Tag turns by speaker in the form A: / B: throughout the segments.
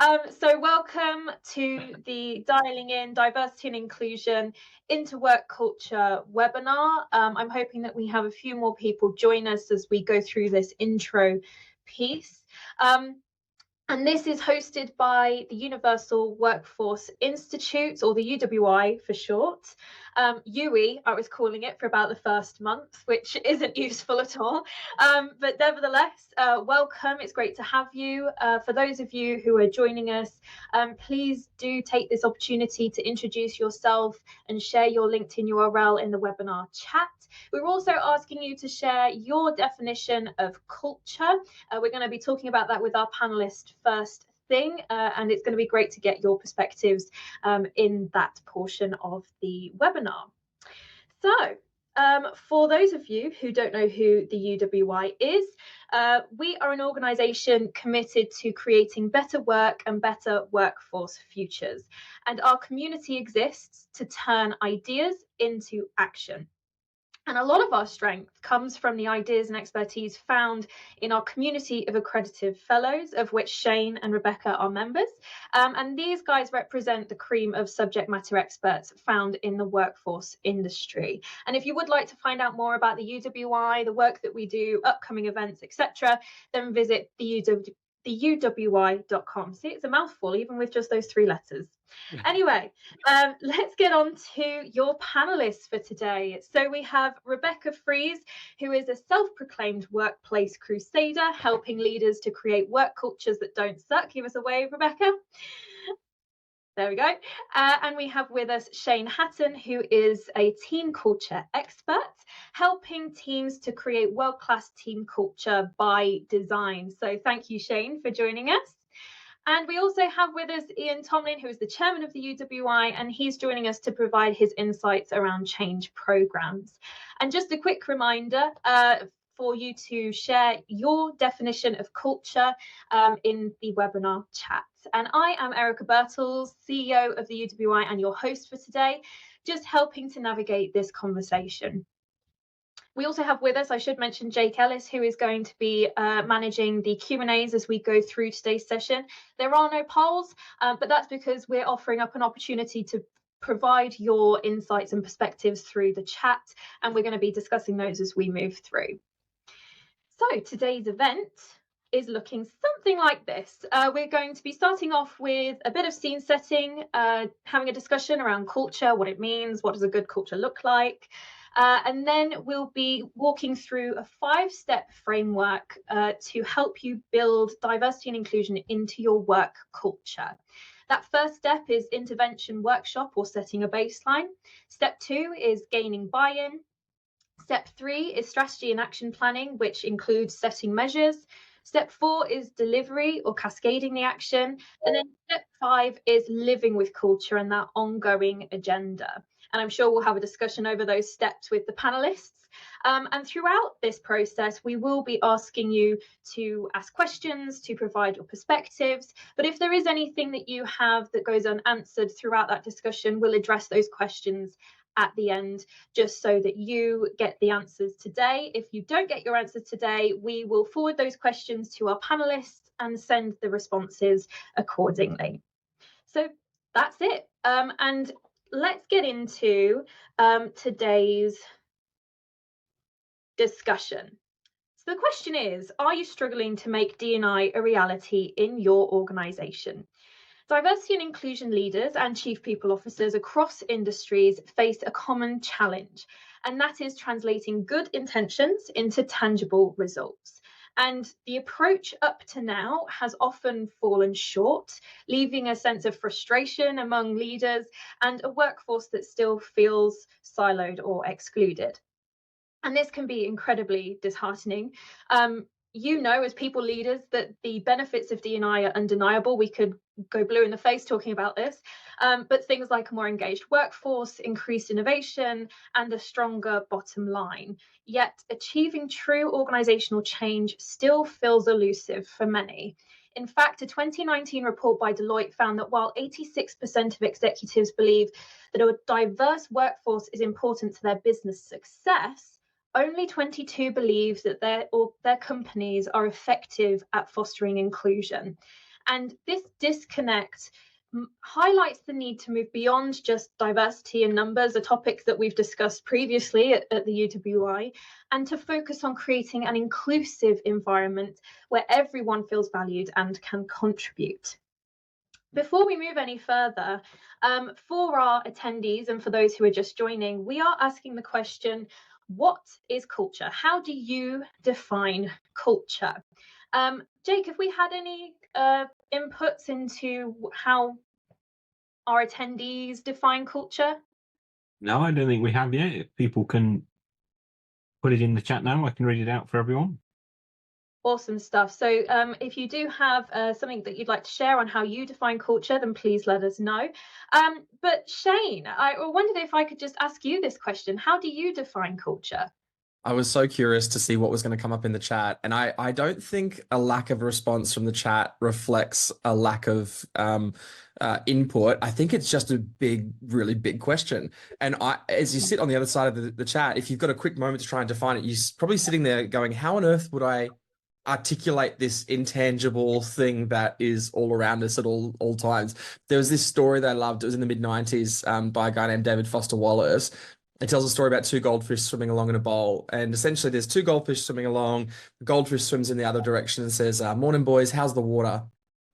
A: So welcome to the Dialing In Diversity and Inclusion into Work Culture webinar. I'm hoping that we have a few more people join us as we go through this intro piece. And this is hosted by the Universal Workforce Institute, or the UWI for short. UI, I was calling it for about the first month, which isn't useful at all. But nevertheless, welcome. It's great to have you. For those of you who are joining us, please do take this opportunity to introduce yourself and share your LinkedIn URL in the webinar chat. We're also asking you to share your definition of culture. We're going to be talking about that with our panelist first thing, and it's going to be great to get your perspectives in that portion of the webinar. So for those of you who don't know who the UWI is, we are an organisation committed to creating better work and better workforce futures. And our community exists to turn ideas into action. And a lot of our strength comes from the ideas and expertise found in our community of accredited fellows, of which Shane and Rebecca are members. And these guys represent the cream of subject matter experts found in the workforce industry. And if you would like to find out more about the UWI, the work that we do, upcoming events, etc., then visit the uwi.com. See, it's a mouthful, even with just those three letters. Anyway, let's get on to your panelists for today. So we have Rebecca Fries, who is a self-proclaimed workplace crusader, helping leaders to create work cultures that don't suck. Give us a wave, Rebecca. There we go. And we have with us Shane Hatton, who is a team culture expert, helping teams to create world-class team culture by design. So thank you, Shane, for joining us. And we also have with us Ian Tomlin, who is the chairman of the UWI, and he's joining us to provide his insights around change programs. And just a quick reminder for you to share your definition of culture in the webinar chat. And I am Erica Birtles, CEO of the UWI and your host for today, just helping to navigate this conversation. We also have with us, I should mention, Jake Ellis, who is going to be managing the Q&As as we go through today's session. There are no polls, but that's because we're offering up an opportunity to provide your insights and perspectives through the chat, and we're going to be discussing those as we move through. So today's event is looking something like this. We're going to be starting off with a bit of scene setting, having a discussion around culture, what it means, what does a good culture look like. And then we'll be walking through a 5-step framework to help you build diversity and inclusion into your work culture. That first step is intervention workshop or setting a baseline. Step 2 is gaining buy-in. Step 3 is strategy and action planning, which includes setting measures. Step 4 is delivery or cascading the action. And then step 5 is living with culture and that ongoing agenda. And I'm sure we'll have a discussion over those steps with the panelists. And throughout this process, we will be asking you to ask questions, to provide your perspectives. But if there is anything that you have that goes unanswered throughout that discussion, we'll address those questions at the end, just so that you get the answers today. If you don't get your answers today, we will forward those questions to our panelists and send the responses accordingly. So that's it. And let's get into today's discussion. So the question is, are you struggling to make D&I a reality in your organisation? Diversity and inclusion leaders and chief people officers across industries face a common challenge, and that is translating good intentions into tangible results. And the approach up to now has often fallen short, leaving a sense of frustration among leaders and a workforce that still feels siloed or excluded. And this can be incredibly disheartening. You know, as people leaders, that the benefits of D&I are undeniable. We could go blue in the face talking about this, but things like a more engaged workforce, increased innovation, and a stronger bottom line. Yet achieving true organisational change still feels elusive for many. In fact, a 2019 report by Deloitte found that while 86% of executives believe that a diverse workforce is important to their business success, only 22 believe that their companies are effective at fostering inclusion. And this disconnect highlights the need to move beyond just diversity in numbers, a topic that we've discussed previously at the UWI, and to focus on creating an inclusive environment where everyone feels valued and can contribute. Before we move any further, for our attendees and for those who are just joining, we are asking the question, what is culture? How do you define culture? Jake, have we had any inputs into how our attendees define culture?
B: No, I don't think we have yet. If people can put it in the chat now, I can read it out for everyone.
A: Awesome stuff. So if you do have something that you'd like to share on how you define culture, then please let us know. But Shane, I wondered if I could just ask you this question. How do you define culture?
C: I was so curious to see what was going to come up in the chat. And I don't think a lack of response from the chat reflects a lack of input. I think it's just a big, really big question. And as you sit on the other side of the chat, if you've got a quick moment to try and define it, you're probably sitting there going, how on earth would I articulate this intangible thing that is all around us at all times? There was this story that I loved. It was in the mid-90s by a guy named David Foster Wallace. It tells a story about two goldfish swimming along in a bowl. And essentially there's two goldfish swimming along. The goldfish swims in the other direction and says, morning, boys, how's the water?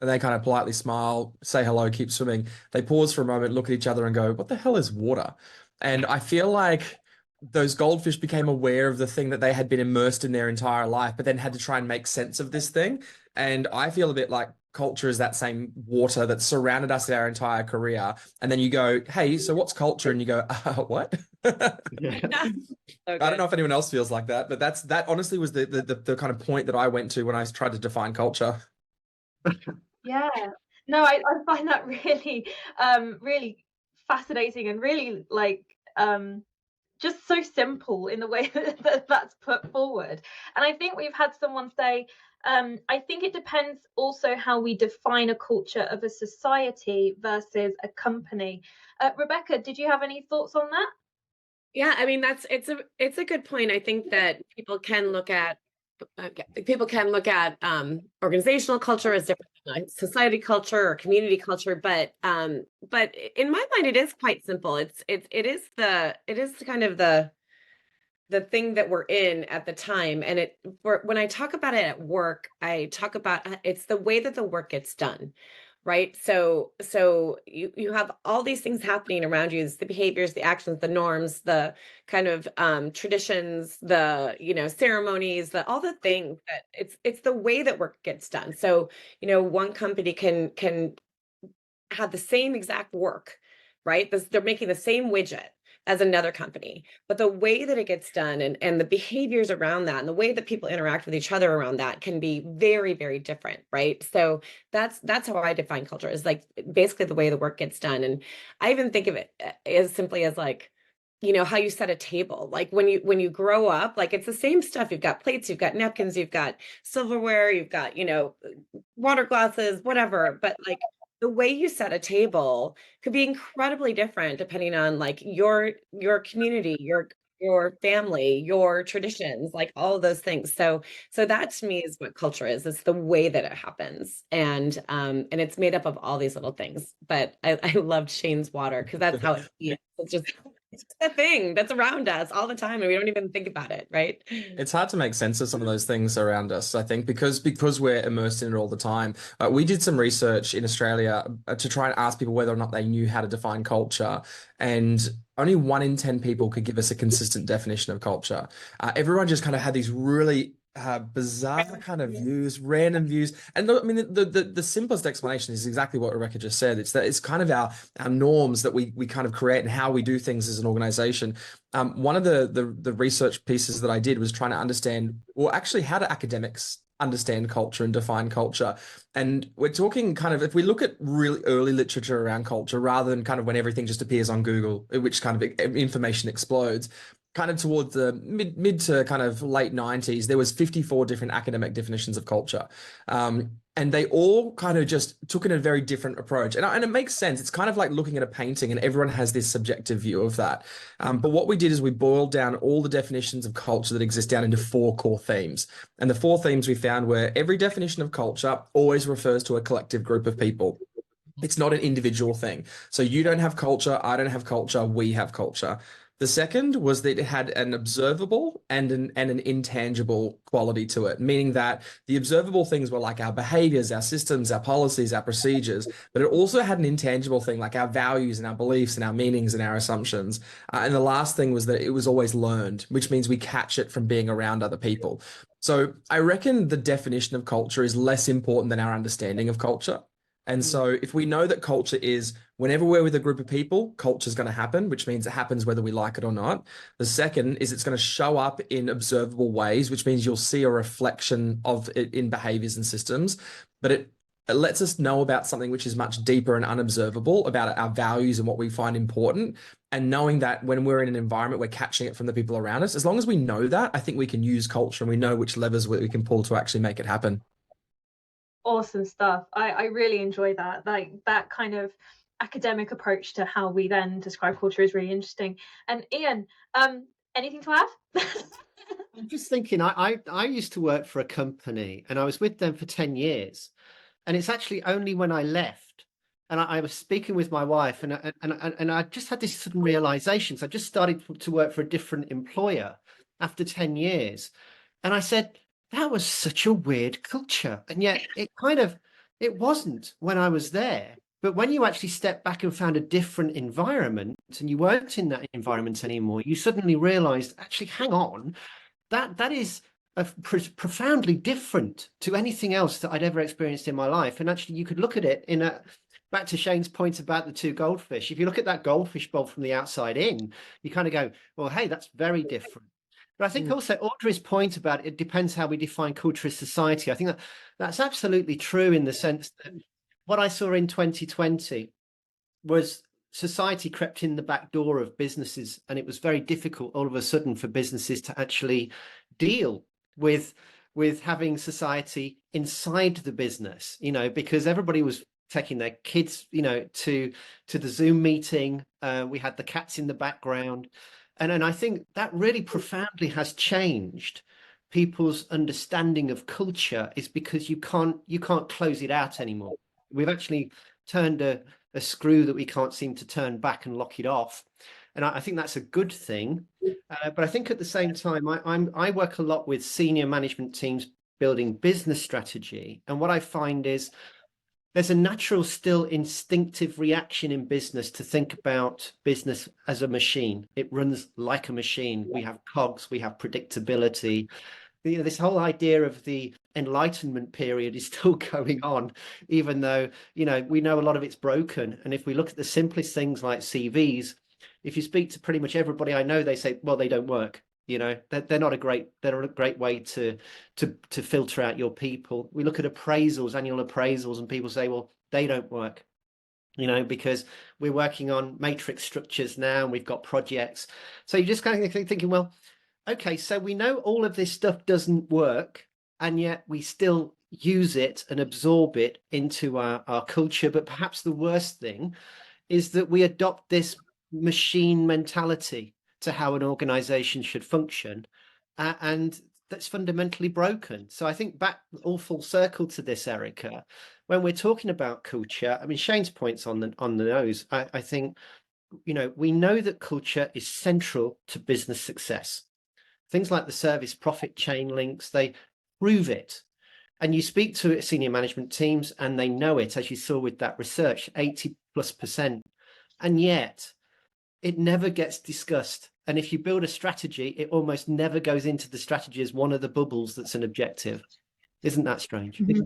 C: And they kind of politely smile, say hello, keep swimming. They pause for a moment, look at each other and go, what the hell is water? And I feel like those goldfish became aware of the thing that they had been immersed in their entire life, but then had to try and make sense of this thing. And I feel a bit like culture is that same water that surrounded us our entire career. And then you go, hey, so what's culture? And you go, what?
D: Okay.
C: I don't know if anyone else feels like that, but that honestly was the kind of point that I went to when I tried to define culture.
A: Yeah, no, I find that really, really fascinating and really like just so simple in the way that that's put forward. And I think we've had someone say, I think it depends also how we define a culture of a society versus a company. Rebecca, did you have any thoughts on that?
D: Yeah, I mean it's a good point. I think that people can look at organizational culture as different than society culture or community culture, but in my mind it is quite simple. It is kind of the thing that we're in at the time. And when I talk about it at work, I talk about it's the way that the work gets done. Right. So you have all these things happening around you, the behaviors, the actions, the norms, the kind of traditions, the, ceremonies, all the things that it's the way that work gets done. So, one company can have the same exact work, right? They're making the same widget as another company, but the way that it gets done and the behaviors around that and the way that people interact with each other around that can be very, very different, right? So that's how I define culture, is like basically the way the work gets done. And I even think of it as simply as like, how you set a table. Like when you grow up, like it's the same stuff. You've got plates, you've got napkins, you've got silverware, you've got, water glasses, whatever. But like the way you set a table could be incredibly different depending on like your community, your family, your traditions, like all of those things. So that to me is what culture is. It's the way that it happens. And it's made up of all these little things. But I loved Shane's water because that's how it feels. It's just a thing that's around us all the time and we don't even think about it, right?
C: It's hard to make sense of some of those things around us, I think, because we're immersed in it all the time. We did some research in Australia to try and ask people whether or not they knew how to define culture, and only 1 in 10 people could give us a consistent definition of culture. Everyone just kind of had these really bizarre kind of views, random views. And I mean, the simplest explanation is exactly what Rebecca just said. It's that it's kind of our norms that we kind of create and how we do things as an organization. One of the research pieces that I did was trying to understand, well, actually, how do academics understand culture and define culture? And we're talking kind of, if we look at really early literature around culture, rather than kind of when everything just appears on Google, which kind of information explodes, kind of towards the mid to kind of late 90s, there was 54 different academic definitions of culture. And they all kind of just took in a very different approach. And it makes sense. It's kind of like looking at a painting and everyone has this subjective view of that. But what we did is we boiled down all the definitions of culture that exist down into 4 core themes. And the 4 themes we found were every definition of culture always refers to a collective group of people. It's not an individual thing. So you don't have culture, I don't have culture, we have culture. The second was that it had an observable and an intangible quality to it, meaning that the observable things were like our behaviors, our systems, our policies, our procedures, but it also had an intangible thing like our values and our beliefs and our meanings and our assumptions. And the last thing was that it was always learned, which means we catch it from being around other people. So I reckon the definition of culture is less important than our understanding of culture. And so if we know that culture is whenever we're with a group of people, culture is going to happen, which means it happens whether we like it or not. The second is it's going to show up in observable ways, which means you'll see a reflection of it in behaviors and systems. But it lets us know about something which is much deeper and unobservable, about our values and what we find important. And knowing that when we're in an environment, we're catching it from the people around us. As long as we know that, I think we can use culture and we know which levers we can pull to actually make it happen.
A: Awesome stuff. I really enjoy that. Like that kind of academic approach to how we then describe culture is really interesting. And Ian, anything to add?
E: I'm just thinking, I used to work for a company and I was with them for 10 years. And it's actually only when I left and I was speaking with my wife and I just had this sudden realization. So I just started to work for a different employer after 10 years. And I said, that was such a weird culture. And yet it wasn't when I was there. But when you actually step back and found a different environment and you weren't in that environment anymore, you suddenly realized, actually, hang on, that is profoundly different to anything else that I'd ever experienced in my life. And actually, you could look at it back to Shane's point about the 2 goldfish. If you look at that goldfish bowl from the outside in, you kind of go, well, hey, that's very different. But I think also Audrey's point about it depends how we define culture as society. I think that's absolutely true in the sense that what I saw in 2020 was society crept in the back door of businesses, and it was very difficult all of a sudden for businesses to actually deal with having society inside the business, because everybody was taking their kids, to the Zoom meeting. We had the cats in the background. And I think that really profoundly has changed people's understanding of culture, is because you can't close it out anymore. We've actually turned a screw that we can't seem to turn back and lock it off. And I think that's a good thing. But I think at the same time, I work a lot with senior management teams building business strategy. And what I find is there's a natural, still instinctive reaction in business to think about business as a machine. It runs like a machine. We have cogs, we have predictability. This whole idea of the Enlightenment period is still going on, even though, we know a lot of it's broken. And if we look at the simplest things like CVs, if you speak to pretty much everybody I know, they say, well, they don't work. They're not a great way to filter out your people. We look at appraisals, annual appraisals, and people say, well, they don't work, because we're working on matrix structures now and we've got projects. So you're just kind of thinking, well, okay, so we know all of this stuff doesn't work, and yet we still use it and absorb it into our culture. But perhaps the worst thing is that we adopt this machine mentality to how an organization should function, and that's fundamentally broken. So I think back all full circle to this, Erica, when we're talking about culture, I mean, Shane's point's on the nose. I think, we know that culture is central to business success. Things like the service profit chain links, they prove it. And you speak to senior management teams and they know it, as you saw with that research, 80+%. And yet it never gets discussed. And if you build a strategy, it almost never goes into the strategy as one of the bubbles that's an objective. Isn't that strange?
A: Mm-hmm.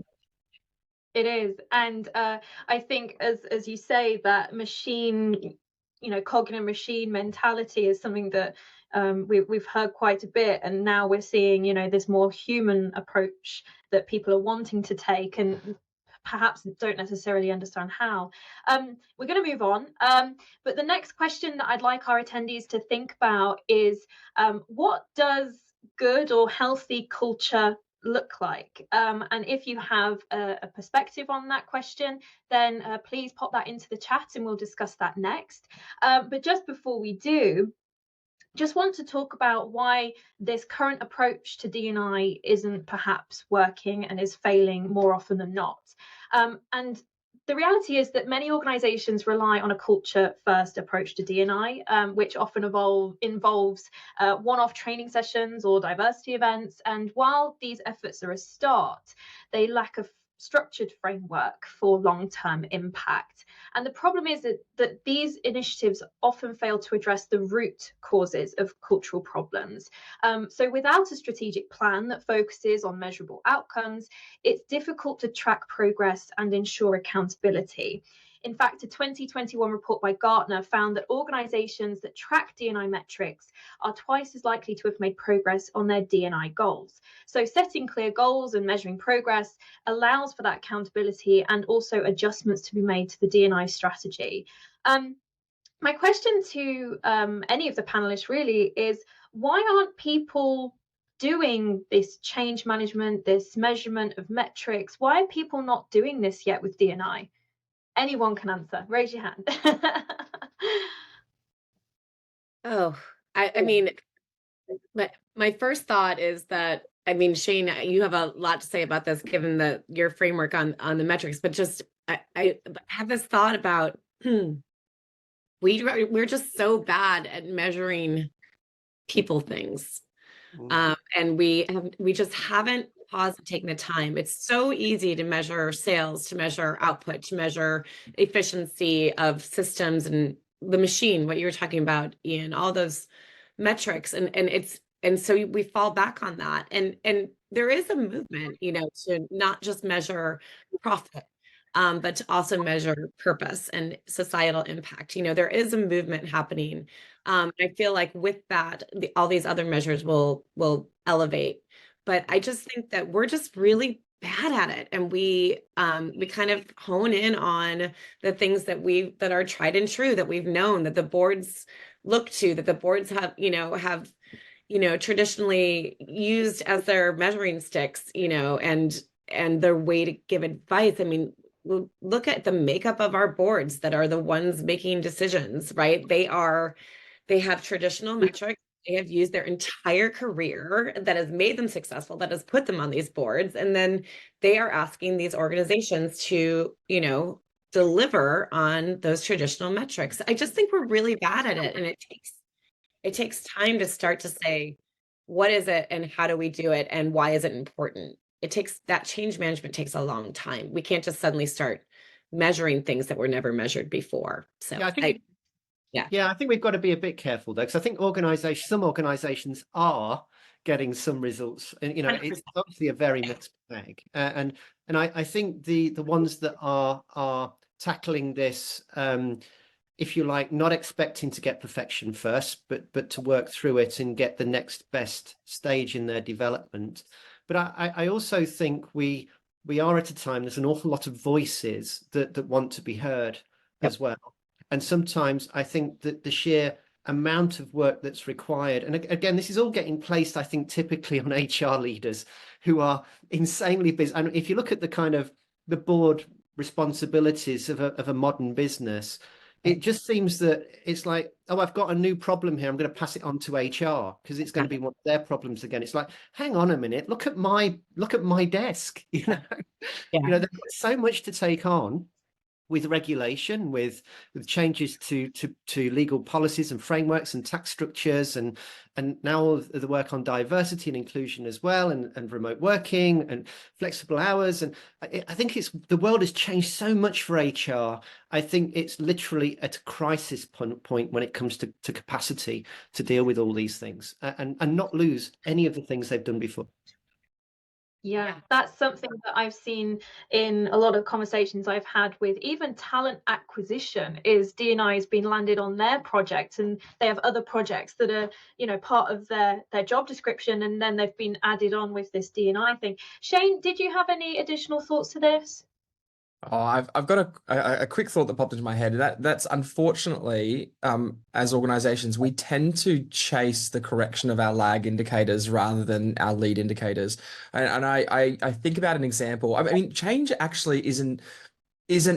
A: It is. And I think, as you say, that machine, cognitive machine mentality is something that we've heard quite a bit. And now we're seeing, this more human approach that people are wanting to take. And perhaps don't necessarily understand how. We're going to move on, but the next question that I'd like our attendees to think about is, what does good or healthy culture look like? And if you have a perspective on that question, then please pop that into the chat and we'll discuss that next. But just before we do, just want to talk about why this current approach to D&I isn't perhaps working and is failing more often than not. And the reality is that many organizations rely on a culture-first approach to D&I, which often involves one-off training sessions or diversity events. And while these efforts are a start, they lack a structured framework for long-term impact. And the problem is that these initiatives often fail to address the root causes of cultural problems. So without a strategic plan that focuses on measurable outcomes, it's difficult to track progress and ensure accountability. In fact, a 2021 report by Gartner found that organizations that track D&I metrics are twice as likely to have made progress on their D&I goals. So setting clear goals and measuring progress allows for that accountability and also adjustments to be made to the D&I strategy. My question to any of the panelists really is, why aren't people doing this change management, this measurement of metrics? Why are people not doing this yet with D&I? Anyone can answer. Raise your hand.
D: I mean, my first thought is that, I mean, Shane, you have a lot to say about this, given your framework on the metrics, but just I have this thought about we're just so bad at measuring people things. And we just haven't paused and taken the time. It's so easy to measure sales, to measure output, to measure efficiency of systems and the machine, what you were talking about, Ian, all those metrics. And so we fall back on that. And there is a movement, to not just measure profit, but to also measure purpose and societal impact. There is a movement happening. I feel like with that, all these other measures will elevate. But I just think that we're just really bad at it, and we kind of hone in on the things that are tried and true, that we've known, that the boards look to, that the boards have traditionally used as their measuring sticks, and their way to give advice. I mean, look at the makeup of our boards that are the ones making decisions, right? They have traditional metrics they have used their entire career that has made them successful, that has put them on these boards. And then they are asking these organizations to, deliver on those traditional metrics. I just think we're really bad at it. And it takes time to start to say, what is it and how do we do it? And why is it important? That change management takes a long time. We can't just suddenly start measuring things that were never measured before. So
E: I think we've got to be a bit careful though, because I think some organizations are getting some results, and it's obviously a very mixed bag. And I think the ones that are tackling this, if you like, not expecting to get perfection first, but to work through it and get the next best stage in their development. But I also think we are at a time, there's an awful lot of voices that want to be heard as well. And sometimes I think that the sheer amount of work that's required, and again, this is all getting placed, I think, typically on HR leaders who are insanely busy. And if you look at the kind of the board responsibilities of a modern business, it just seems that it's like, oh, I've got a new problem here, I'm going to pass it on to HR because it's going to be one of their problems again. It's like, hang on a minute, look at my desk. They've got so much to take on with regulation, with changes to legal policies and frameworks and tax structures, and now the work on diversity and inclusion as well, and remote working and flexible hours. And I think the world has changed so much for HR. I think it's literally at a crisis point when it comes to capacity to deal with all these things and not lose any of the things they've done before.
A: Yeah, that's something that I've seen in a lot of conversations I've had with even talent acquisition, is D&I has been landed on their projects, and they have other projects that are, part of their job description, and then they've been added on with this D&I thing. Shane, did you have any additional thoughts to this?
C: Oh, I've got a quick thought that popped into my head. That's unfortunately, as organizations, we tend to chase the correction of our lag indicators rather than our lead indicators. And I think about an example. I mean, change actually isn't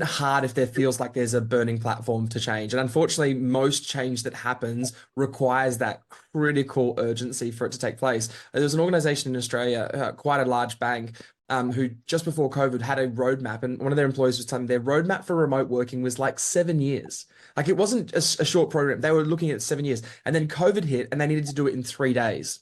C: hard if there feels like there's a burning platform to change. And unfortunately, most change that happens requires that critical urgency for it to take place. There's an organization in Australia, quite a large bank, who just before COVID had a roadmap, and one of their employees was telling me their roadmap for remote working was like 7 years. Like it wasn't a short program. They were looking at 7 years, and then COVID hit, and they needed to do it in 3 days.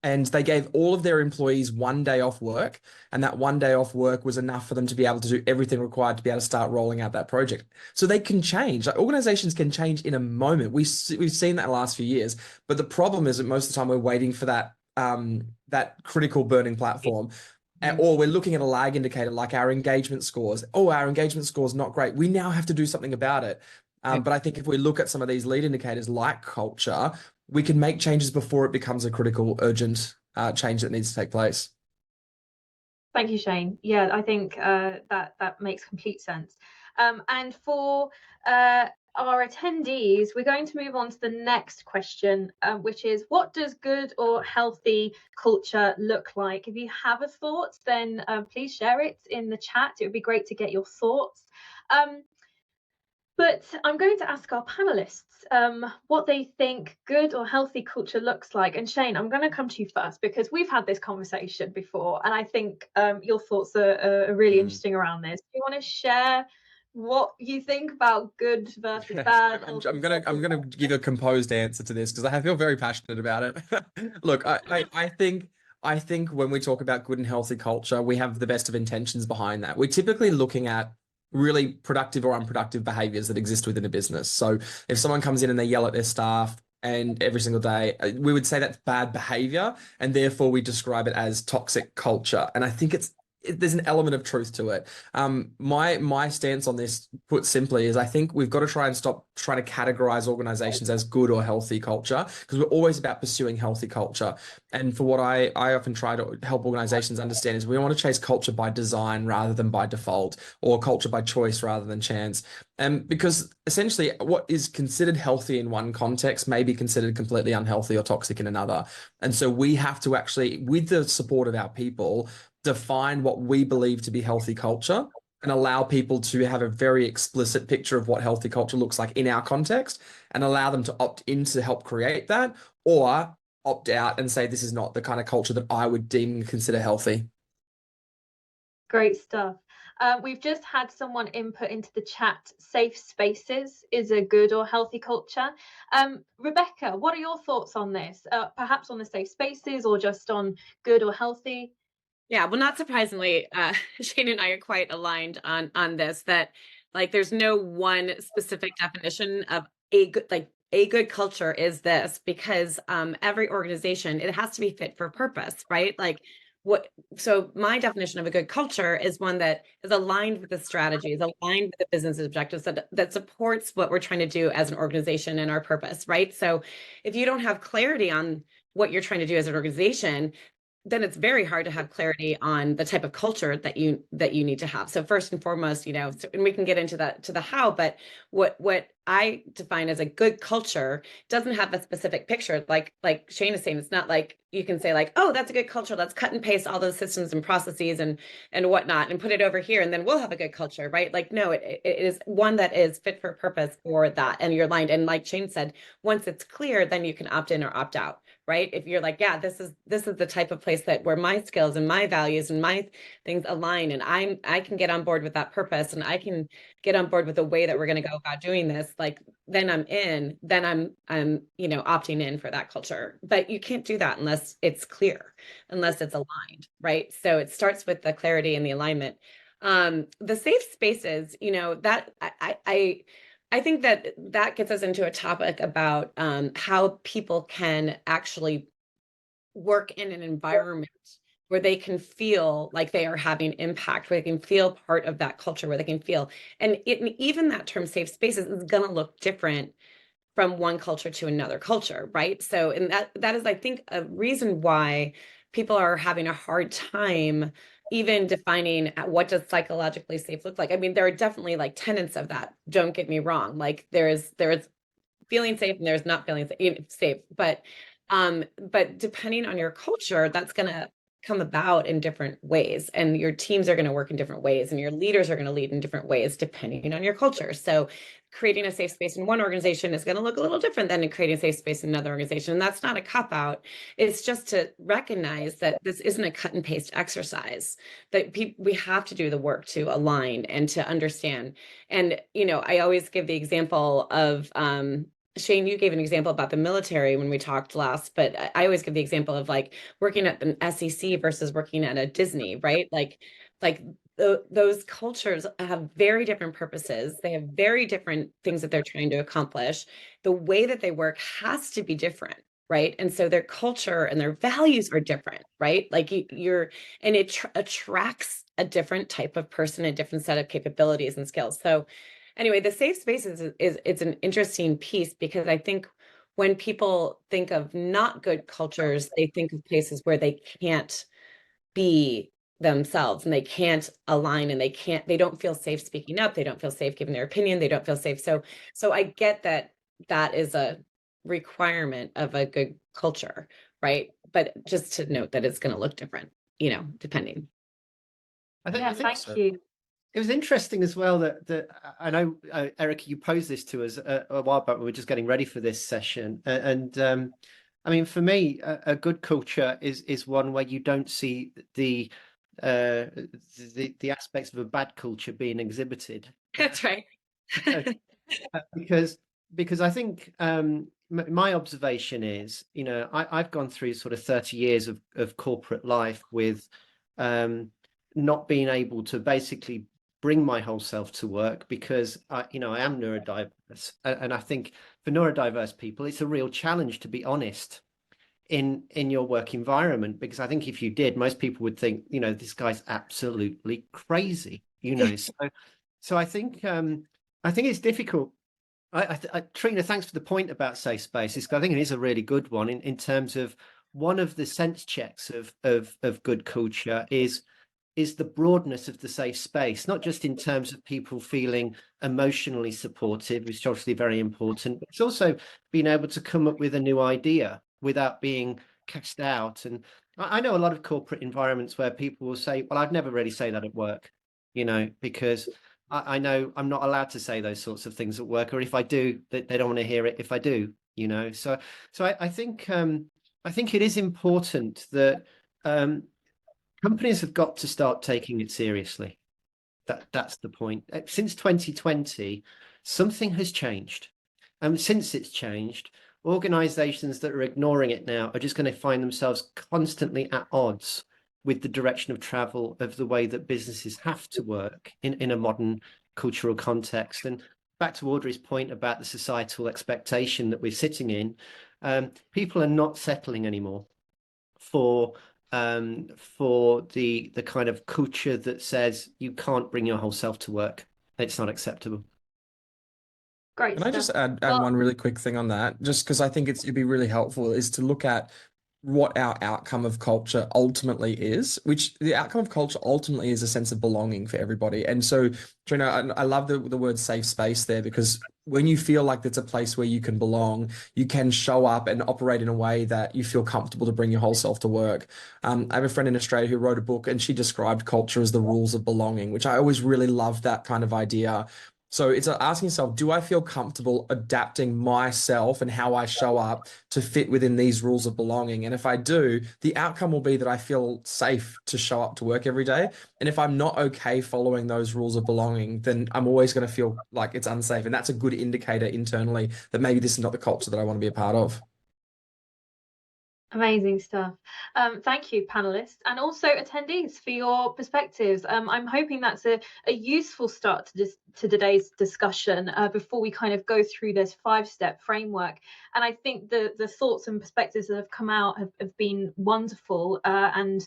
C: And they gave all of their employees 1 day off work, and that 1 day off work was enough for them to be able to do everything required to be able to start rolling out that project. So they can change. Like organizations can change in a moment. We've seen that in the last few years, but the problem is that most of the time we're waiting for that critical burning platform. Or we're looking at a lag indicator like our engagement scores. Oh, our engagement score is not great. We now have to do something about it. But I think if we look at some of these lead indicators like culture, we can make changes before it becomes a critical, urgent change that needs to take place.
A: Thank you, Shane. Yeah, I think that makes complete sense. And for our attendees, we're going to move on to the next question, which is, what does good or healthy culture look like? If you have a thought, then please share it in the chat. It would be great to get your thoughts. But I'm going to ask our panelists what they think good or healthy culture looks like. And Shane, I'm going to come to you first because we've had this conversation before, and I think your thoughts are really interesting around this. Do you want to share what you think about good versus bad?
C: I'm gonna give a composed answer to this because I feel very passionate about it. Look, I think when we talk about good and healthy culture, we have the best of intentions behind that. We're typically looking at really productive or unproductive behaviors that exist within a business. So if someone comes in and they yell at their staff and every single day, we would say that's bad behavior, and therefore we describe it as toxic culture. And I think there's an element of truth to it. My stance on this, put simply, is I think we've got to try and stop trying to categorize organizations as good or healthy culture, because we're always about pursuing healthy culture. And for what I often try to help organizations understand is we want to chase culture by design rather than by default, or culture by choice rather than chance. And because essentially what is considered healthy in one context may be considered completely unhealthy or toxic in another. And so we have to actually, with the support of our people, define what we believe to be healthy culture and allow people to have a very explicit picture of what healthy culture looks like in our context, and allow them to opt in to help create that, or opt out and say, this is not the kind of culture that I would deem and consider healthy.
A: Great stuff. We've just had someone input into the chat, safe spaces is a good or healthy culture. Rebecca, what are your thoughts on this? Perhaps on the safe spaces or just on good or healthy?
D: Yeah, well, not surprisingly, Shane and I are quite aligned on this, that like there's no one specific definition of a good culture is this, because every organization, it has to be fit for purpose, right? So my definition of a good culture is one that is aligned with the strategies, aligned with the business objectives, that supports what we're trying to do as an organization and our purpose, right? So if you don't have clarity on what you're trying to do as an organization, then it's very hard to have clarity on the type of culture that you need to have. So first and foremost, and we can get into that, to the how, but what I define as a good culture doesn't have a specific picture. Like Shane is saying, it's not like you can say like, oh, that's a good culture, let's cut and paste all those systems and processes and whatnot and put it over here, and then we'll have a good culture, right? Like, no, it is one that is fit for purpose for that, and you're aligned. And like Shane said, once it's clear, then you can opt in or opt out, right? If you're like, yeah, this is the type of place that where my skills and my values and my things align, and I can get on board with that purpose, and I can get on board with the way that we're going to go about doing this, like then I'm in, then I'm opting in for that culture. But you can't do that unless it's clear, unless it's aligned, right? So it starts with the clarity and the alignment. The safe spaces, that I think that gets us into a topic about how people can actually work in an environment where they can feel like they are having impact, where they can feel part of that culture, where they can feel, and even that term safe spaces is going to look different from one culture to another culture, right? So, and that is, I think, a reason why people are having a hard time, even defining what does psychologically safe look like. I mean, there are definitely like tenets of that. Don't get me wrong. Like there's feeling safe and there's not feeling safe. But depending on your culture, that's gonna come about in different ways, and your teams are going to work in different ways, and your leaders are going to lead in different ways depending on your culture. So creating a safe space in one organization is going to look a little different than creating a safe space in another organization. And that's not a cop out. It's just to recognize that this isn't a cut and paste exercise, that we have to do the work to align and to understand. And, you know, I always give the example of, Shane, you gave an example about the military when we talked last, but I always give the example of like working at an SEC versus working at a Disney, right? Like those cultures have very different purposes. They have very different things that they're trying to accomplish. The way that they work has to be different, right? And so their culture and their values are different, right? Like and it attracts a different type of person, a different set of capabilities and skills. So anyway, the safe spaces it's an interesting piece, because I think when people think of not good cultures, they think of places where they can't be themselves and they can't align, and they don't feel safe speaking up. They don't feel safe giving their opinion. They don't feel safe. So I get that is a requirement of a good culture, right? But just to note that it's going to look different, you know, depending.
E: I think
A: Thank
E: so.
A: you.
E: It was interesting as well that I know, Erica, you posed this to us a while back when we were just getting ready for this session. And I mean, for me, a good culture is one where you don't see the aspects of a bad culture being exhibited.
D: That's right.
E: because I think my observation is, you know, I've gone through sort of 30 years of corporate life with not being able to basically bring my whole self to work because I am neurodiverse, and I think for neurodiverse people it's a real challenge, to be honest, in your work environment, because I think if you did, most people would think, you know, this guy's absolutely crazy, you know. So I think it's difficult. Trina, thanks for the point about safe spaces. I think it is a really good one in terms of one of the sense checks of good culture is the broadness of the safe space, not just in terms of people feeling emotionally supported, which is obviously very important, but it's also being able to come up with a new idea without being cast out. And I know a lot of corporate environments where people will say, well, I'd never really say that at work, you know, because I know I'm not allowed to say those sorts of things at work, or if I do, they don't want to hear it if I do, you know. So I think it is important that companies have got to start taking it seriously. That's the point. Since 2020, something has changed. And since it's changed, organizations that are ignoring it now are just going to find themselves constantly at odds with the direction of travel of the way that businesses have to work in a modern cultural context. And back to Audrey's point about the societal expectation that we're sitting in, people are not settling anymore for the kind of culture that says you can't bring your whole self to work. It's not acceptable.
A: Great
C: Can I just
A: stuff.
C: add one really quick thing on that? Just because I think it'd be really helpful is to look at what our outcome of culture ultimately is, which the outcome of culture ultimately is a sense of belonging for everybody. And so, Trina, I love the word safe space there, because when you feel like that's a place where you can belong, you can show up and operate in a way that you feel comfortable to bring your whole self to work. I have a friend in Australia who wrote a book, and she described culture as the rules of belonging, which I always really love that kind of idea. So it's asking yourself, do I feel comfortable adapting myself and how I show up to fit within these rules of belonging? And if I do, the outcome will be that I feel safe to show up to work every day. And if I'm not okay following those rules of belonging, then I'm always going to feel like it's unsafe. And that's a good indicator internally that maybe this is not the culture that I want to be a part of.
A: Amazing stuff. Thank you, panelists, and also attendees, for your perspectives. I'm hoping that's a useful start to today's discussion before we kind of go through this 5-step framework. And I think the thoughts and perspectives that have come out have been wonderful and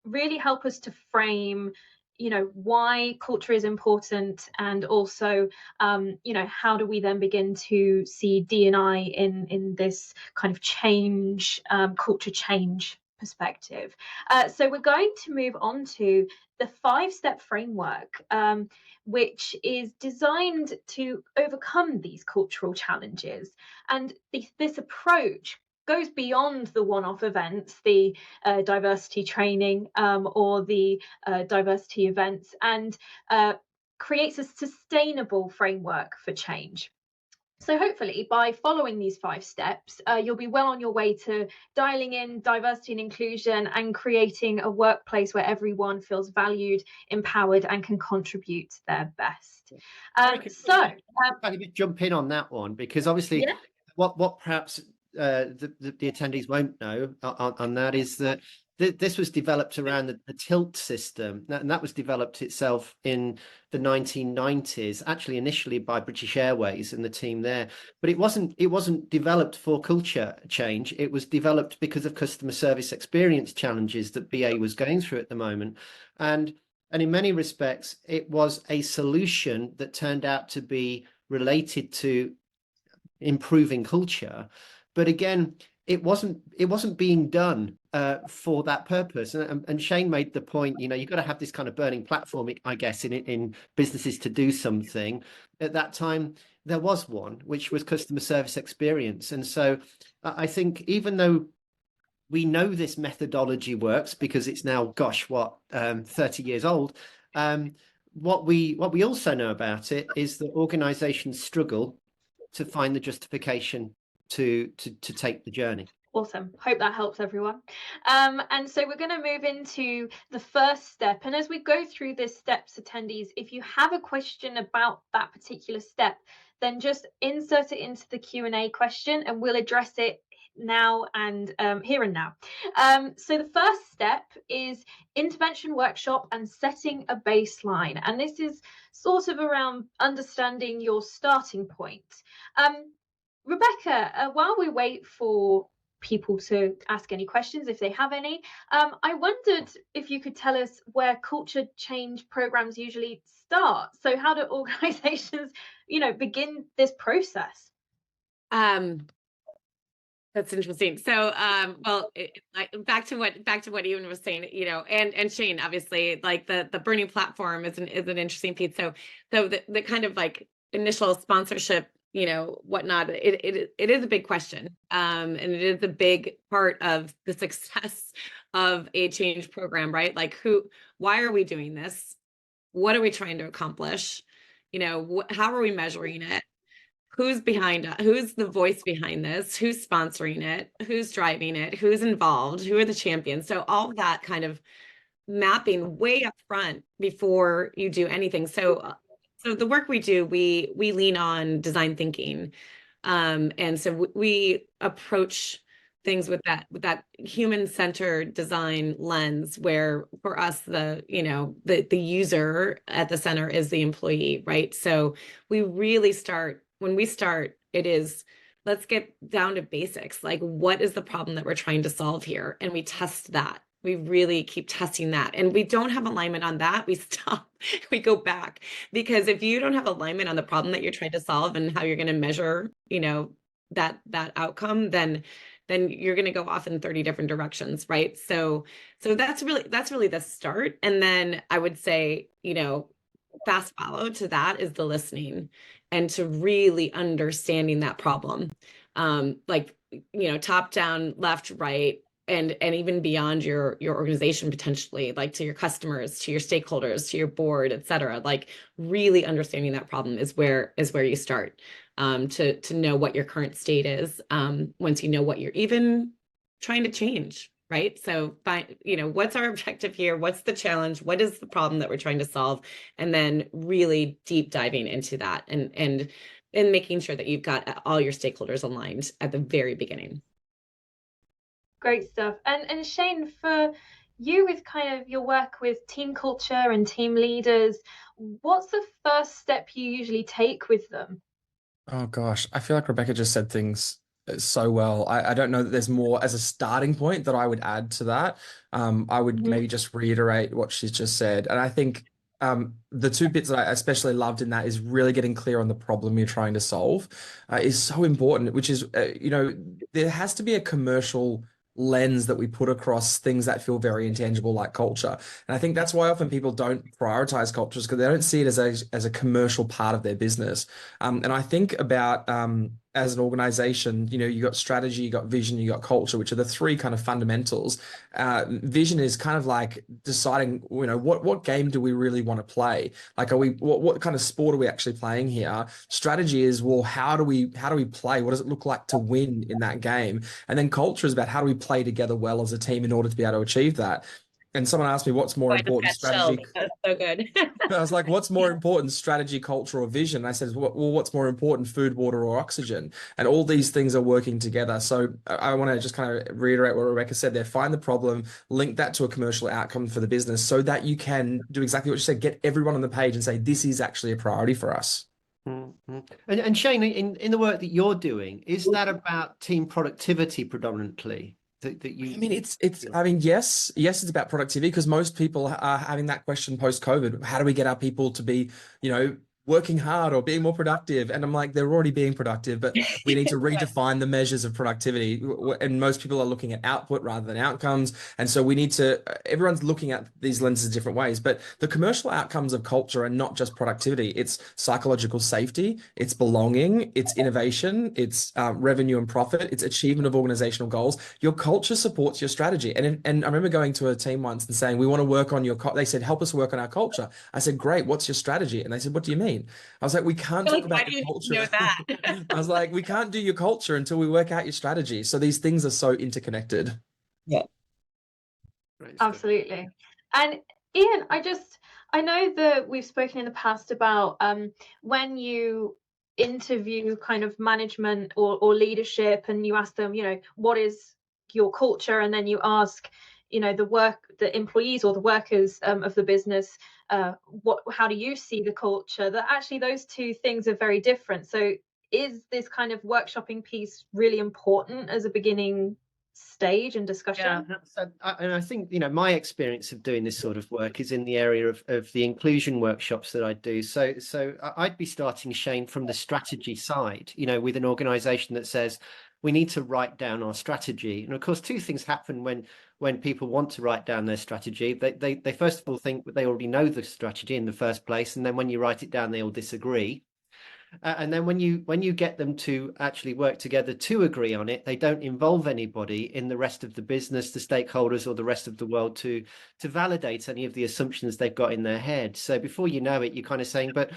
A: really help us to frame, you know, why culture is important, and also you know, how do we then begin to see D&I in this kind of change, culture change perspective. So we're going to move on to the 5-step framework, which is designed to overcome these cultural challenges. And this approach goes beyond the one-off events, the diversity training or the diversity events, and creates a sustainable framework for change. So hopefully by following these 5 steps, you'll be well on your way to dialing in diversity and inclusion and creating a workplace where everyone feels valued, empowered, and can contribute their best.
E: Can I jump in on that one? Because obviously what perhaps the attendees won't know on that is that this was developed around the tilt system, and that was developed itself in the 1990s, actually initially by British Airways and the team there. But it wasn't developed for culture change. It was developed because of customer service experience challenges that BA was going through at the moment. And in many respects, it was a solution that turned out to be related to improving culture. But again, it wasn't being done for that purpose. And Shane made the point, you've got to have this kind of burning platform, I guess, in businesses to do something. At that time, there was one, which was customer service experience. And so I think even though we know this methodology works because it's now, 30 years old, what we also know about it is that organizations struggle to find the justification to take the journey.
A: Awesome. Hope that helps everyone. And so we're going to move into the first step. And as we go through this steps, attendees, if you have a question about that particular step, then just insert it into the Q&A question and we'll address it now and here and now. So the first step is intervention workshop and setting a baseline. And this is sort of around understanding your starting point. Rebecca, while we wait for people to ask any questions if they have any, I wondered if you could tell us where culture change programs usually start. So how do organizations, begin this process?
D: That's interesting. So, back to what Ewan was saying, and Shane, obviously, like the burning platform is an interesting piece. So the kind of like initial sponsorship, whatnot, it is a big question, and it is a big part of the success of a change program, right? Like why are we doing this? What are we trying to accomplish? How are we measuring it? Who's behind it? Who's the voice behind this? Who's sponsoring it? Who's driving it? Who's involved? Who are the champions? So all that kind of mapping way up front before you do anything. So the work we do, we lean on design thinking. And so we approach things with that human-centered design lens, where for us, the user at the center is the employee, right? So we really when we start, it is, let's get down to basics. Like, what is the problem that we're trying to solve here? And we test that. We really keep testing that. And we don't have alignment on that, we stop, we go back. Because if you don't have alignment on the problem that you're trying to solve and how you're going to measure, that outcome, then you're going to go off in 30 different directions, right? So that's really the start. And then I would say, fast follow to that is the listening, and to really understanding that problem, top down, left, right, and even beyond your organization, potentially, like to your customers, to your stakeholders, to your board, et cetera. Like really understanding that problem is where you start, to know what your current state is, once you know what you're even trying to change. Right. So what's our objective here? What's the challenge? What is the problem that we're trying to solve? And then really deep diving into that and making sure that you've got all your stakeholders aligned at the very beginning.
A: Great stuff. And Shane, for you, with kind of your work with team culture and team leaders, what's the first step you usually take with them?
C: Oh gosh, I feel like Rebecca just said things so well. I don't know that there's more as a starting point that I would add to that. I would maybe just reiterate what she's just said. And I think the two bits that I especially loved in that is really getting clear on the problem you're trying to solve is so important, which is, there has to be a commercial lens that we put across things that feel very intangible like culture. And I think that's why often people don't prioritize cultures, because they don't see it as a commercial part of their business. And I think about as an organization, you got strategy, you got vision, you got culture, which are the three kind of fundamentals. Vision is kind of like deciding, what game do we really want to play? Like, what kind of sport are we actually playing here? Strategy is, well, how do we play? What does it look like to win in that game? And then culture is about how do we play together well as a team in order to be able to achieve that. And someone asked me, what's more
D: I just
C: important,
D: got
C: strategy?
D: chilled. That's so good.
C: I was like, what's more important, strategy, culture, or vision? And I said, well, what's more important, food, water, or oxygen? And all these things are working together. So I want to just kind of reiterate what Rebecca said there. Find the problem, link that to a commercial outcome for the business so that you can do exactly what you said, get everyone on the page and say, this is actually a priority for us.
E: Mm-hmm. And Shane, in the work that you're doing, is that about team productivity predominantly? That you,
C: I mean, yes, it's about productivity, because most people are having that question post-COVID. How do we get our people to be, working hard or being more productive? And I'm like, they're already being productive, but we need to redefine the measures of productivity. And most people are looking at output rather than outcomes. And so everyone's looking at these lenses different ways, but the commercial outcomes of culture are not just productivity. It's psychological safety, it's belonging, it's innovation, it's revenue and profit, it's achievement of organizational goals. Your culture supports your strategy. And I remember going to a team once and saying, we want to work on they said, help us work on our culture. I said, great, what's your strategy? And they said, what do you mean? I was like, we can't talk about your culture.
D: That?
C: I was like, we can't do your culture until we work out your strategy. So these things are so interconnected.
D: Yeah.
A: Absolutely. And Ian, I know that we've spoken in the past about when you interview kind of management or leadership, and you ask them, what is your culture? And then you ask, the employees or the workers of the business, how do you see the culture? That actually those two things are very different. So is this kind of workshopping piece really important as a beginning stage and discussion?
E: Yeah, and I think my experience of doing this sort of work is in the area of the inclusion workshops that I do. So I'd be starting, Shane, from the strategy side, with an organization that says we need to write down our strategy. And of course, two things happen when people want to write down their strategy. They first of all think that they already know the strategy in the first place, and then when you write it down, they all disagree. And then when you get them to actually work together to agree on it, they don't involve anybody in the rest of the business, the stakeholders, or the rest of the world to validate any of the assumptions they've got in their head. So before you know it, you're kind of saying, but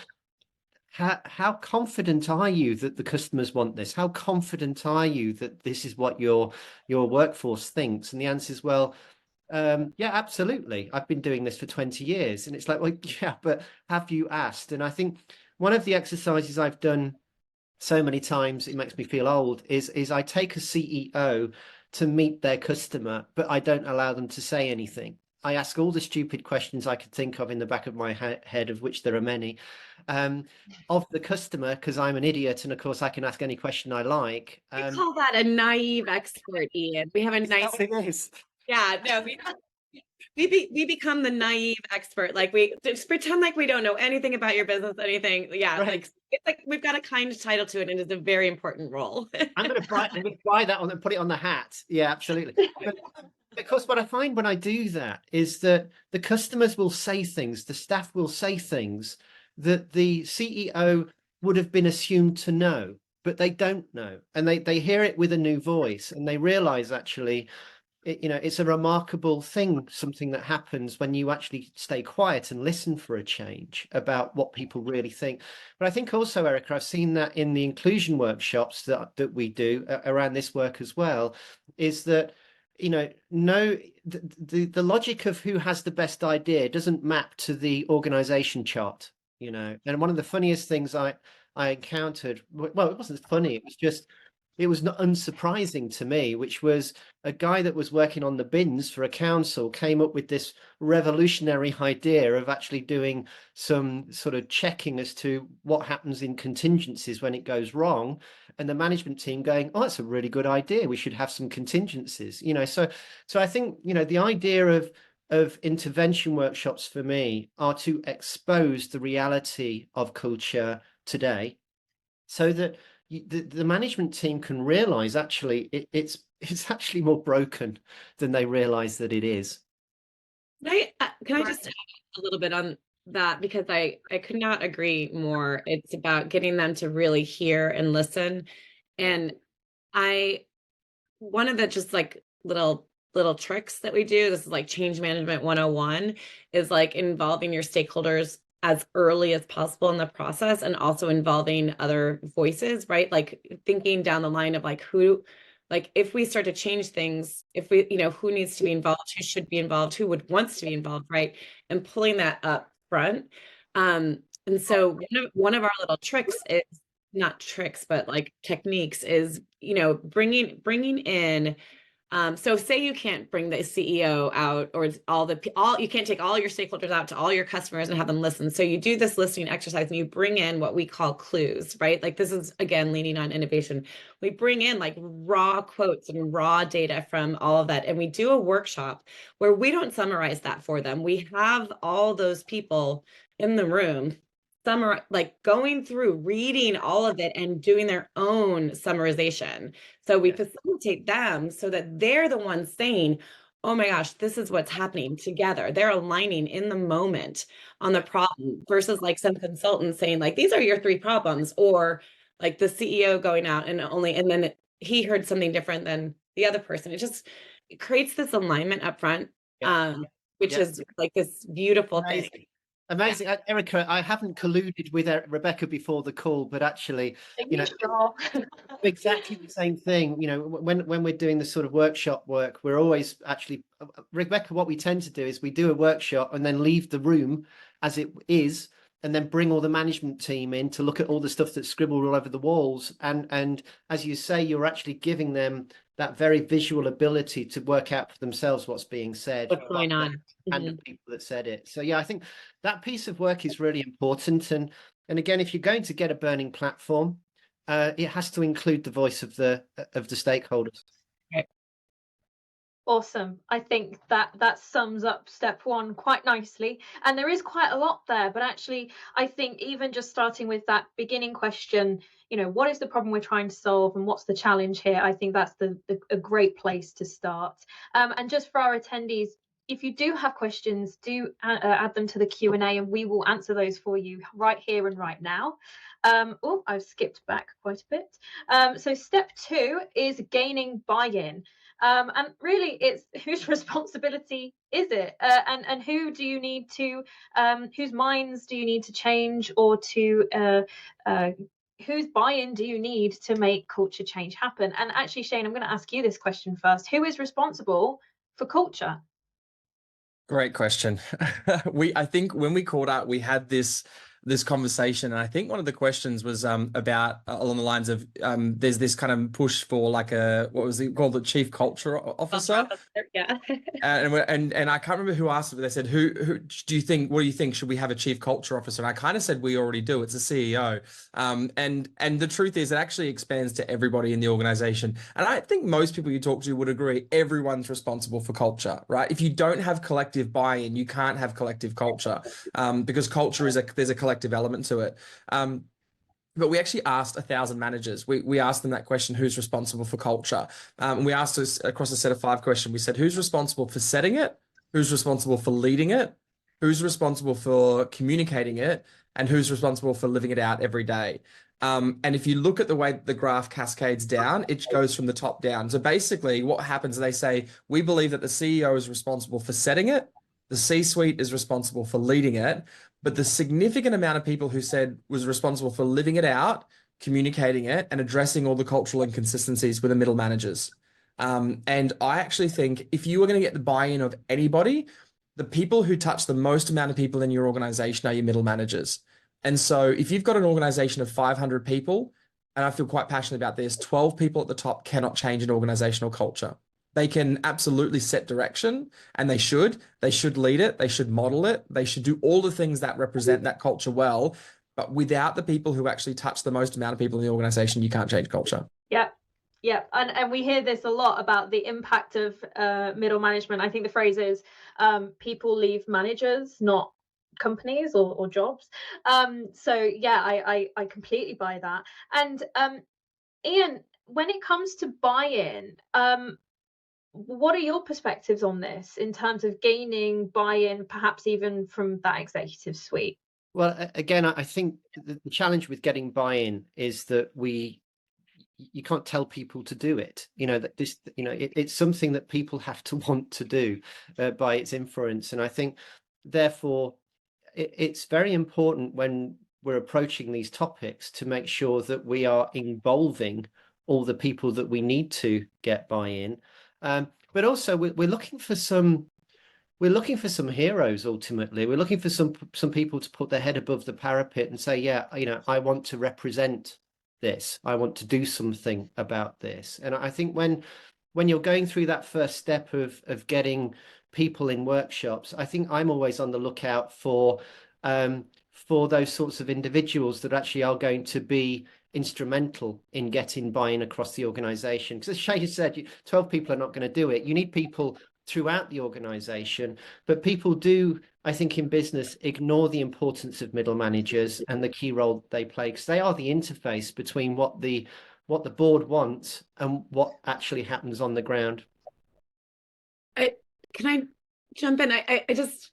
E: how confident are you that the customers want this? How confident are you that this is what your workforce thinks? And the answer is, well, yeah, absolutely. I've been doing this for 20 years. And it's like, well, yeah, but have you asked? And I think one of the exercises I've done so many times, it makes me feel old, is I take a CEO to meet their customer, but I don't allow them to say anything. I ask all the stupid questions I could think of in the back of my head, of which there are many, of the customer, because I'm an idiot, and of course I can ask any question I like.
D: We call that a naive expert, Ian. We have a nice.
E: It is.
D: Yeah, no, we become the naive expert. Like, we just pretend like we don't know anything about your business, anything. Yeah,
E: Right.
D: like it's like we've got a kind title to it, and it's a very important role.
E: I'm going to buy that on and put it on the hat. Yeah, absolutely. But because what I find when I do that is that the customers will say things, the staff will say things that the CEO would have been assumed to know, but they don't know. And they hear it with a new voice, and they realize actually, it's a remarkable thing, something that happens when you actually stay quiet and listen for a change about what people really think. But I think also, Erica, I've seen that in the inclusion workshops that we do around this work as well, is that the logic of who has the best idea doesn't map to the organization chart. And one of the funniest things I encountered, well, it wasn't funny, it was not unsurprising to me, which was a guy that was working on the bins for a council came up with this revolutionary idea of actually doing some sort of checking as to what happens in contingencies when it goes wrong. And the management team going, oh, that's a really good idea. We should have some contingencies, So I think, the idea of intervention workshops for me are to expose the reality of culture today, so that the management team can realize actually it's actually more broken than they realize that it is.
D: Can I just add a little bit on that, because I could not agree more. It's about getting them to really hear and listen. And one of the just like little tricks that we do, this is like change management 101, is like involving your stakeholders as early as possible in the process, and also involving other voices, right? Like thinking down the line of like who, like if we start to change things, if we, who needs to be involved, who should be involved, who would wants to be involved, right? And pulling that up front. And so one of our little tricks is, not tricks, but like techniques, is, bringing in, so say you can't bring the CEO out, or you can't take all your stakeholders out to all your customers and have them listen. So you do this listening exercise and you bring in what we call clues, right? Like this is again leaning on innovation. We bring in like raw quotes and raw data from all of that, and we do a workshop where we don't summarize that for them. We have all those people in the room like going through, reading all of it and doing their own summarization. So we facilitate them so that they're the ones saying, oh my gosh, this is what's happening together. They're aligning in the moment on the problem, versus like some consultants saying like, these are your 3 problems, or like the CEO going out and then he heard something different than the other person. It creates this alignment up front, which is like this beautiful thing.
E: Amazing. Erica, I haven't colluded with Rebecca before the call, but actually, exactly the same thing. When we're doing this sort of workshop work, we're always actually, Rebecca, what we tend to do is we do a workshop and then leave the room as it is, and then bring all the management team in to look at all the stuff that's scribbled all over the walls. And as you say, you're actually giving them that very visual ability to work out for themselves what's being said.
D: What's going on.
E: And the people that said it. So yeah, I think that piece of work is really important. And again, if you're going to get a burning platform, it has to include the voice of the stakeholders.
D: Right.
A: Awesome. I think that sums up step 1 quite nicely. And there is quite a lot there, but actually, I think even just starting with that beginning question, what is the problem we're trying to solve and what's the challenge here? I think that's a great place to start. And just for our attendees, if you do have questions, do add them to the Q&A and we will answer those for you right here and right now. I've skipped back quite a bit. So step 2 is gaining buy-in. And really, it's whose responsibility is it? And who do you need to, whose minds do you need to change, or to whose buy-in do you need to make culture change happen? And actually, Shane, I'm going to ask you this question first. Who is responsible for culture?
C: Great question. I think when we called out, we had this conversation, and I think one of the questions was about along the lines of there's this kind of push for like what was it called, the chief culture officer?
D: Yeah.
C: and I can't remember who asked it, but they said, who do you think? What do you think? Should we have a chief culture officer? And I kind of said we already do. It's a CEO. And the truth is, it actually expands to everybody in the organization. And I think most people you talk to would agree everyone's responsible for culture, right? If you don't have collective buy-in, you can't have collective culture, because culture is there's a collective element to it. But we actually asked 1,000 managers. We asked them that question, who's responsible for culture? And we asked us across a set of 5 questions. We said, who's responsible for setting it? Who's responsible for leading it? Who's responsible for communicating it? And who's responsible for living it out every day? And if you look at the way the graph cascades down, it goes from the top down. So basically what happens, they say, we believe that the CEO is responsible for setting it. The C-suite is responsible for leading it. But the significant amount of people who said was responsible for living it out, communicating it, and addressing all the cultural inconsistencies were the middle managers. And I actually think if you are going to get the buy-in of anybody, the people who touch the most amount of people in your organization are your middle managers. And so if you've got an organization of 500 people, and I feel quite passionate about this, 12 people at the top cannot change an organizational culture. They can absolutely set direction, and they should lead it. They should model it. They should do all the things that represent that culture well. But without the people who actually touch the most amount of people in the organization, you can't change culture.
A: Yeah. And we hear this a lot about the impact of middle management. I think the phrase is people leave managers, not companies or jobs. So yeah, I completely buy that. And Ian, when it comes to buy-in, what are your perspectives on this in terms of gaining buy-in, perhaps even from that executive suite?
E: Well, again, I think the challenge with getting buy-in is that you can't tell people to do it. That this, it's something that people have to want to do by its influence. And I think, therefore, it's very important when we're approaching these topics to make sure that we are involving all the people that we need to get buy-in. But also, we're looking for some heroes. Ultimately, we're looking for some people to put their head above the parapet and say, yeah, I want to represent this. I want to do something about this. And I think when you're going through that first step of getting people in workshops, I think I'm always on the lookout for those sorts of individuals that actually are going to be instrumental in getting buy-in across the organization. Because as Shay said, 12 people are not going to do it. You need people throughout the organization, but people do, I think, in business ignore the importance of middle managers and the key role they play, because they are the interface between what the board wants and what actually happens on the ground.
D: Can I jump in? I just,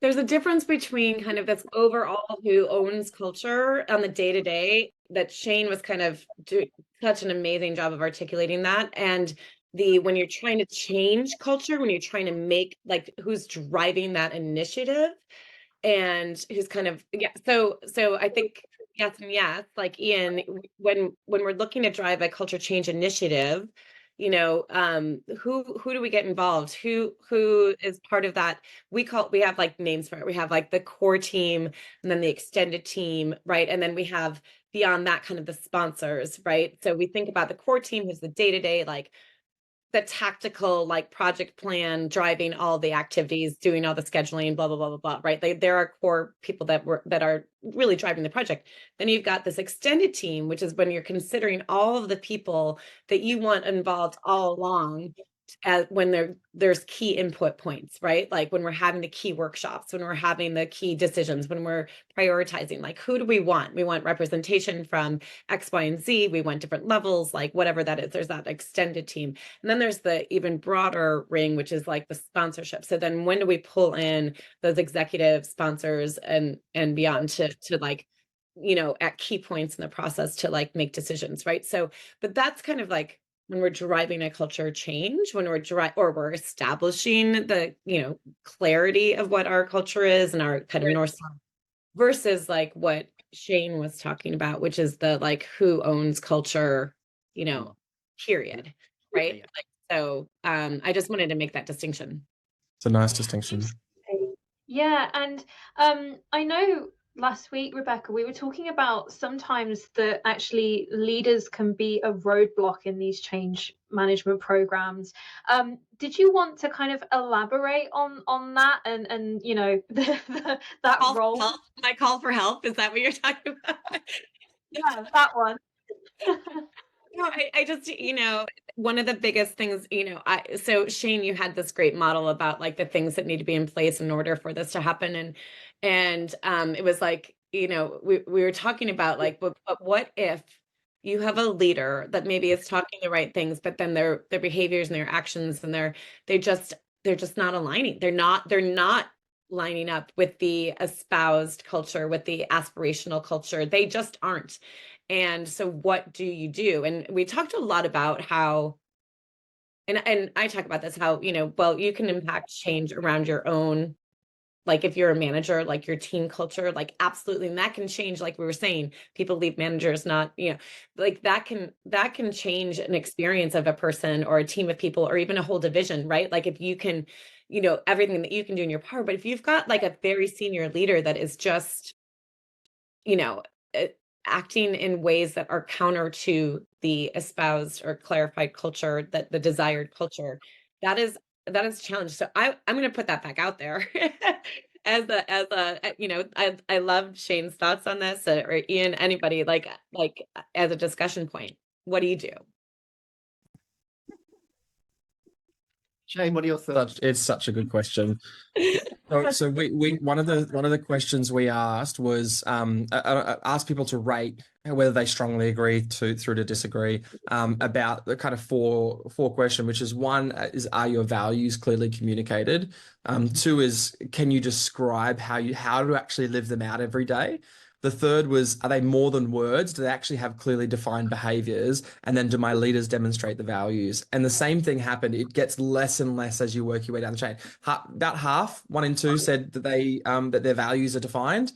D: there's a difference between kind of this overall who owns culture on the day-to-day that Shane was kind of doing such an amazing job of articulating that, and when you're trying to change culture, when you're trying to make, like, who's driving that initiative and who's kind of, yeah. So I think yes and yes, like Ian, when we're looking to drive a culture change initiative, who do we get involved? Who is part of that? We have like names for it. We have like the core team and then the extended team, right? And then we have beyond that kind of the sponsors, right? So we think about the core team who's the day-to-day, like the tactical, like project plan, driving all the activities, doing all the scheduling, blah, blah, blah, blah, blah, right? There are core people that are really driving the project. Then you've got this extended team, which is when you're considering all of the people that you want involved all along, when there's key input points, right? Like when we're having the key workshops, when we're having the key decisions, when we're prioritizing, like, who do we want? We want representation from X, Y, and Z. We want different levels, like whatever that is. There's that extended team. And then there's the even broader ring, which is like the sponsorship. So then when do we pull in those executive sponsors and beyond to like, at key points in the process to like make decisions, right? So, but that's kind of like when we're driving a culture change, when we're establishing the, clarity of what our culture is and our kind of North Star, versus like what Shane was talking about, which is the like who owns culture, period. Right.
E: Yeah.
D: Like, so I just wanted to make that distinction.
C: It's a nice distinction.
A: Yeah, and I know last week, Rebecca, we were talking about sometimes that actually leaders can be a roadblock in these change management programs. Did you want to kind of elaborate on that and that role?
D: My call for help, is that what you're talking about?
A: Yeah, that one.
D: No, I just, one of the biggest things, so Shane, you had this great model about like the things that need to be in place in order for this to happen. And it was like, we were talking about like, but what if you have a leader that maybe is talking the right things, but then their behaviors and their actions and they're just not aligning. They're not lining up with the espoused culture, with the aspirational culture. They just aren't. And so what do you do? And we talked a lot about how, and I talk about this, how, well, you can impact change around your own, like if you're a manager, like your team culture, like absolutely. And that can change, like we were saying, people leave managers, not, like that can change an experience of a person or a team of people or even a whole division, right? Like if you can, everything that you can do in your power, but if you've got like a very senior leader that is just, acting in ways that are counter to the espoused or clarified culture, that the desired culture, that is a challenge. So I'm going to put that back out there as I love Shane's thoughts on this, or Ian, anybody, like as a discussion point. What do you do?
E: Shane, what are your thoughts?
C: It's such a good question. So we one of the questions we asked was asked people to rate whether they strongly agree through to disagree, about the kind of four question, which is one is, are your values clearly communicated? Two is, can you describe how to actually live them out every day? The third was, are they more than words? Do they actually have clearly defined behaviors? And then do my leaders demonstrate the values? And the same thing happened. It gets less and less as you work your way down the chain. About half, 1 in 2, said that that their values are defined.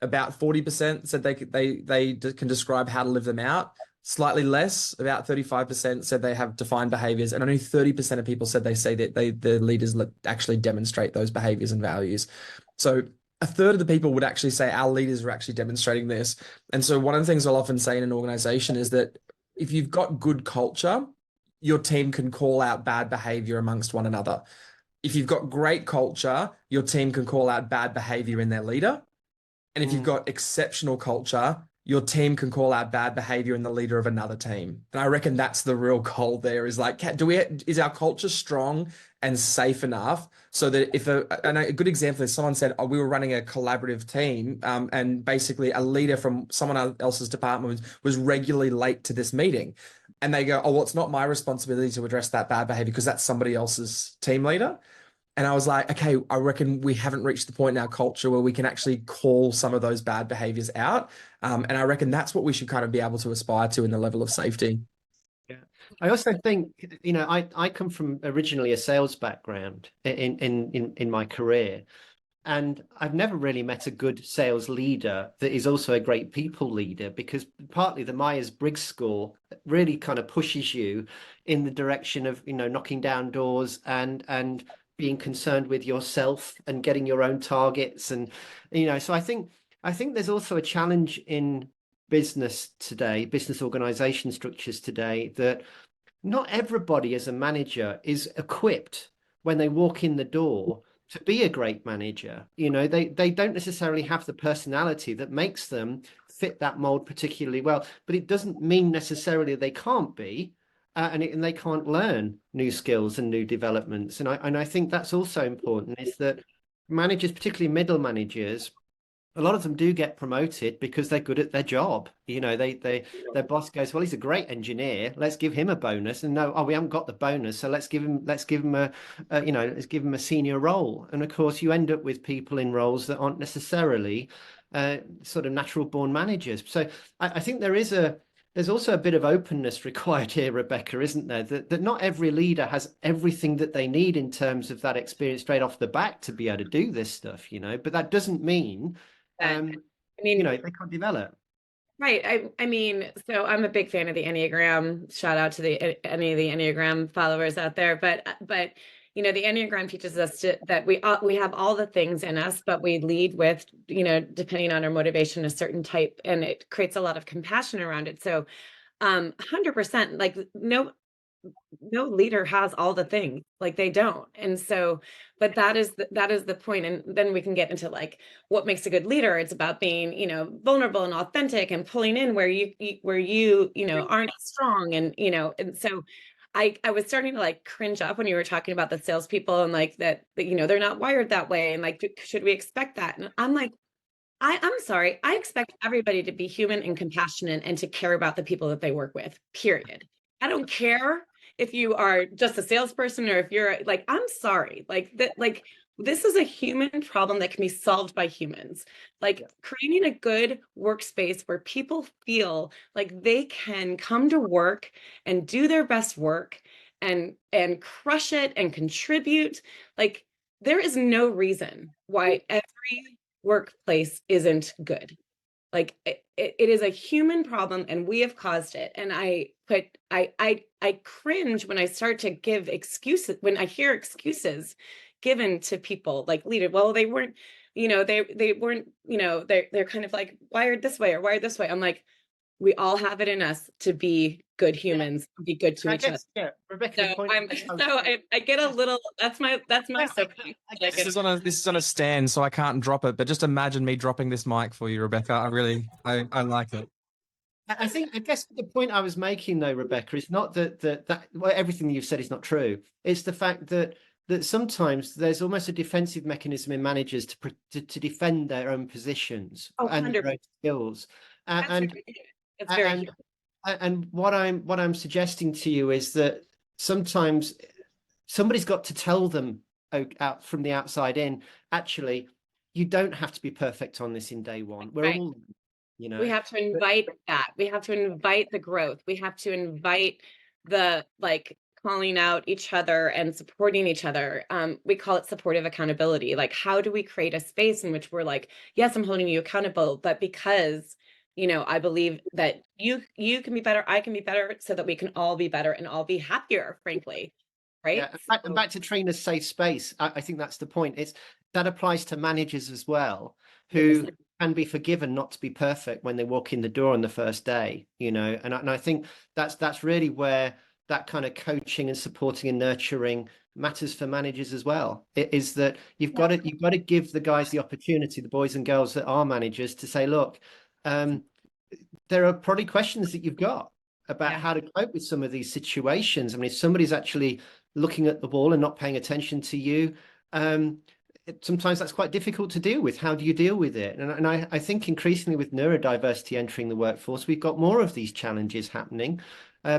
C: About 40% said they can describe how to live them out. Slightly less, about 35% said they have defined behaviors, and only 30% of people said they say that the leaders actually demonstrate those behaviors and values. So a third of the people would actually say our leaders are actually demonstrating this. And so one of the things I'll often say in an organization is that if you've got good culture, your team can call out bad behavior amongst one another. If you've got great culture, your team can call out bad behavior in their leader. And if you've got exceptional culture, your team can call out bad behavior in the leader of another team. And I reckon that's the real goal there, is like, is our culture strong and safe enough so that if a good example is someone said, oh, we were running a collaborative team, and basically a leader from someone else's department was regularly late to this meeting. And they go, oh, well, it's not my responsibility to address that bad behavior because that's somebody else's team leader. And I was like, okay, I reckon we haven't reached the point in our culture where we can actually call some of those bad behaviors out. And I reckon that's what we should kind of be able to aspire to in the level of safety.
E: Yeah. I also think, I come from originally a sales background in my career. And I've never really met a good sales leader that is also a great people leader, because partly the Myers-Briggs score really kind of pushes you in the direction of, knocking down doors and being concerned with yourself and getting your own targets. And, so I think there's also a challenge in business today, business organization structures today, that not everybody as a manager is equipped when they walk in the door to be a great manager. They don't necessarily have the personality that makes them fit that mold particularly well, but it doesn't mean necessarily they can't be, and they can't learn new skills and new developments. And I think that's also important, is that managers, particularly middle managers, a lot of them do get promoted because they're good at their job. Their boss goes, well, he's a great engineer, let's give him a bonus. And no, we haven't got the bonus, so let's give him a senior role. And of course, you end up with people in roles that aren't necessarily sort of natural born managers. So I think there's also a bit of openness required here, Rebecca, isn't there? That not every leader has everything that they need in terms of that experience straight off the bat to be able to do this stuff, but that doesn't mean they can't develop.
D: Right. I mean, so I'm a big fan of the Enneagram. Shout out to any of the Enneagram followers out there. But the Enneagram teaches us that we have all the things in us, but we lead with, depending on our motivation, a certain type, and it creates a lot of compassion around it. So 100%, like no leader has all the things, like they don't. And so, but that is the point. And then we can get into like what makes a good leader. It's about being, vulnerable and authentic and pulling in where you aren't strong. And, and so I was starting to like cringe up when you were talking about the salespeople and like that, they're not wired that way. And like, should we expect that? And I'm like, I'm sorry. I expect everybody to be human and compassionate and to care about the people that they work with, period. I don't care if you are just a salesperson or if you're like, I'm sorry, like that, like this is a human problem that can be solved by humans. Like creating a good workspace where people feel like they can come to work and do their best work and crush it and contribute. Like there is no reason why every workplace isn't good. Like it is a human problem and we have caused it. And I cringe when I start to give excuses, when I hear excuses given to people like leader. Well, they weren't, they weren't, they're kind of like wired this way or wired this way. I'm like, we all have it in us to be good humans, be good to each other.
E: Yeah, Rebecca.
D: I get a little. That's my soapbox.
C: This is on a stand, so I can't drop it. But just imagine me dropping this mic for you, Rebecca. I like it.
E: I guess the point I was making, though, Rebecca, is not that everything you've said is not true. It's the fact that sometimes there's almost a defensive mechanism in managers to defend their own positions and their own skills. And
D: It's very
E: And what I'm suggesting to you is that sometimes somebody's got to tell them out from the outside in, actually, you don't have to be perfect on this in day one. We're
D: right.
E: all, you know.
D: We have to invite that. We have to invite the growth. We have to invite the like calling out each other and supporting each other. We call it supportive accountability. Like, how do we create a space in which we're like, yes, I'm holding you accountable, but because I believe that you can be better, I can be better, so that we can all be better and all be happier, frankly. Right.
E: Yeah, and back to Trina's safe space. I think that's the point. That applies to managers as well, who can be forgiven not to be perfect when they walk in the door on the first day. And I think that's really where that kind of coaching and supporting and nurturing matters for managers as well. It is that you've got to give the guys the opportunity, the boys and girls that are managers, to say, look, there are probably questions that you've got about how to cope with some of these situations. I mean, if somebody's actually looking at the wall and not paying attention to you, sometimes that's quite difficult to deal with. How do you deal with it? And I think increasingly with neurodiversity entering the workforce, we've got more of these challenges happening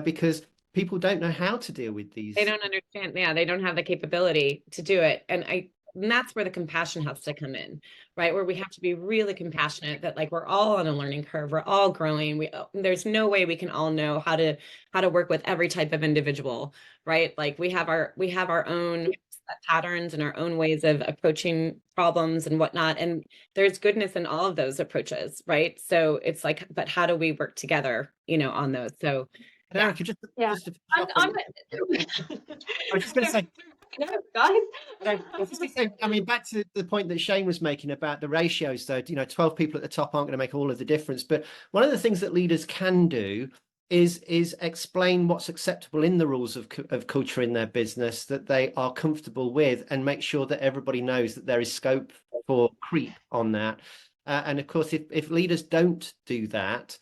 E: because people don't know how to deal with these.
D: They don't understand. Yeah, they don't have the capability to do it. And that's where the compassion has to come in, right? Where we have to be really compassionate, that like we're all on a learning curve, we're all growing. There's no way we can all know how to work with every type of individual, right? Like we have our own patterns and our own ways of approaching problems and whatnot. And there's goodness in all of those approaches, right? So it's like, but how do we work together, on those? So
E: Erica,
A: I was
E: just going to say,
A: no, guys.
E: I was just going to say, I mean, back to the point that Shane was making about the ratios, though, 12 people at the top aren't going to make all of the difference. But one of the things that leaders can do is explain what's acceptable in the rules of culture in their business that they are comfortable with, and make sure that everybody knows that there is scope for creep on that. And of course, if leaders don't do that,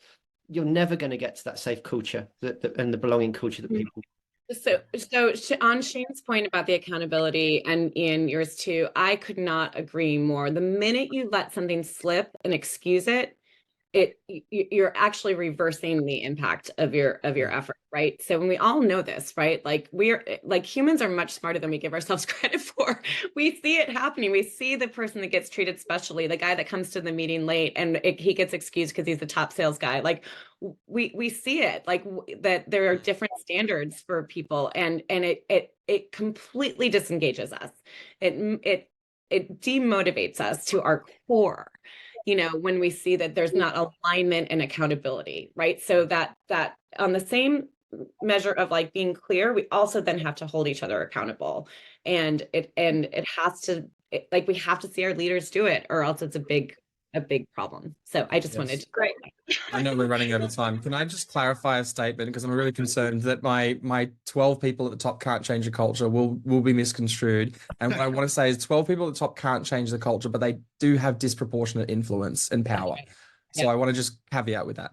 E: you're never going to get to that safe culture and the belonging culture that people.
D: So on Shane's point about the accountability, and Ian, yours too, I could not agree more. The minute you let something slip and excuse it, you're actually reversing the impact of your effort, right? So when we all know this, right? Like humans are much smarter than we give ourselves credit for. We see it happening. We see the person that gets treated specially, the guy that comes to the meeting late and he gets excused because he's the top sales guy. Like we see it, like that there are different standards for people, and it completely disengages us. It demotivates us to our core, when we see that there's not alignment and accountability, right? So that on the same measure of like being clear, we also then have to hold each other accountable, and it has to, like, we have to see our leaders do it, or else it's a big problem. So I just wanted to.
A: Great.
C: I know we're running out of time. Can I just clarify a statement, because I'm really concerned that my 12 people at the top can't change the culture will be misconstrued. And what I want to say is 12 people at the top can't change the culture, but they do have disproportionate influence and power. So I want to just caveat with that.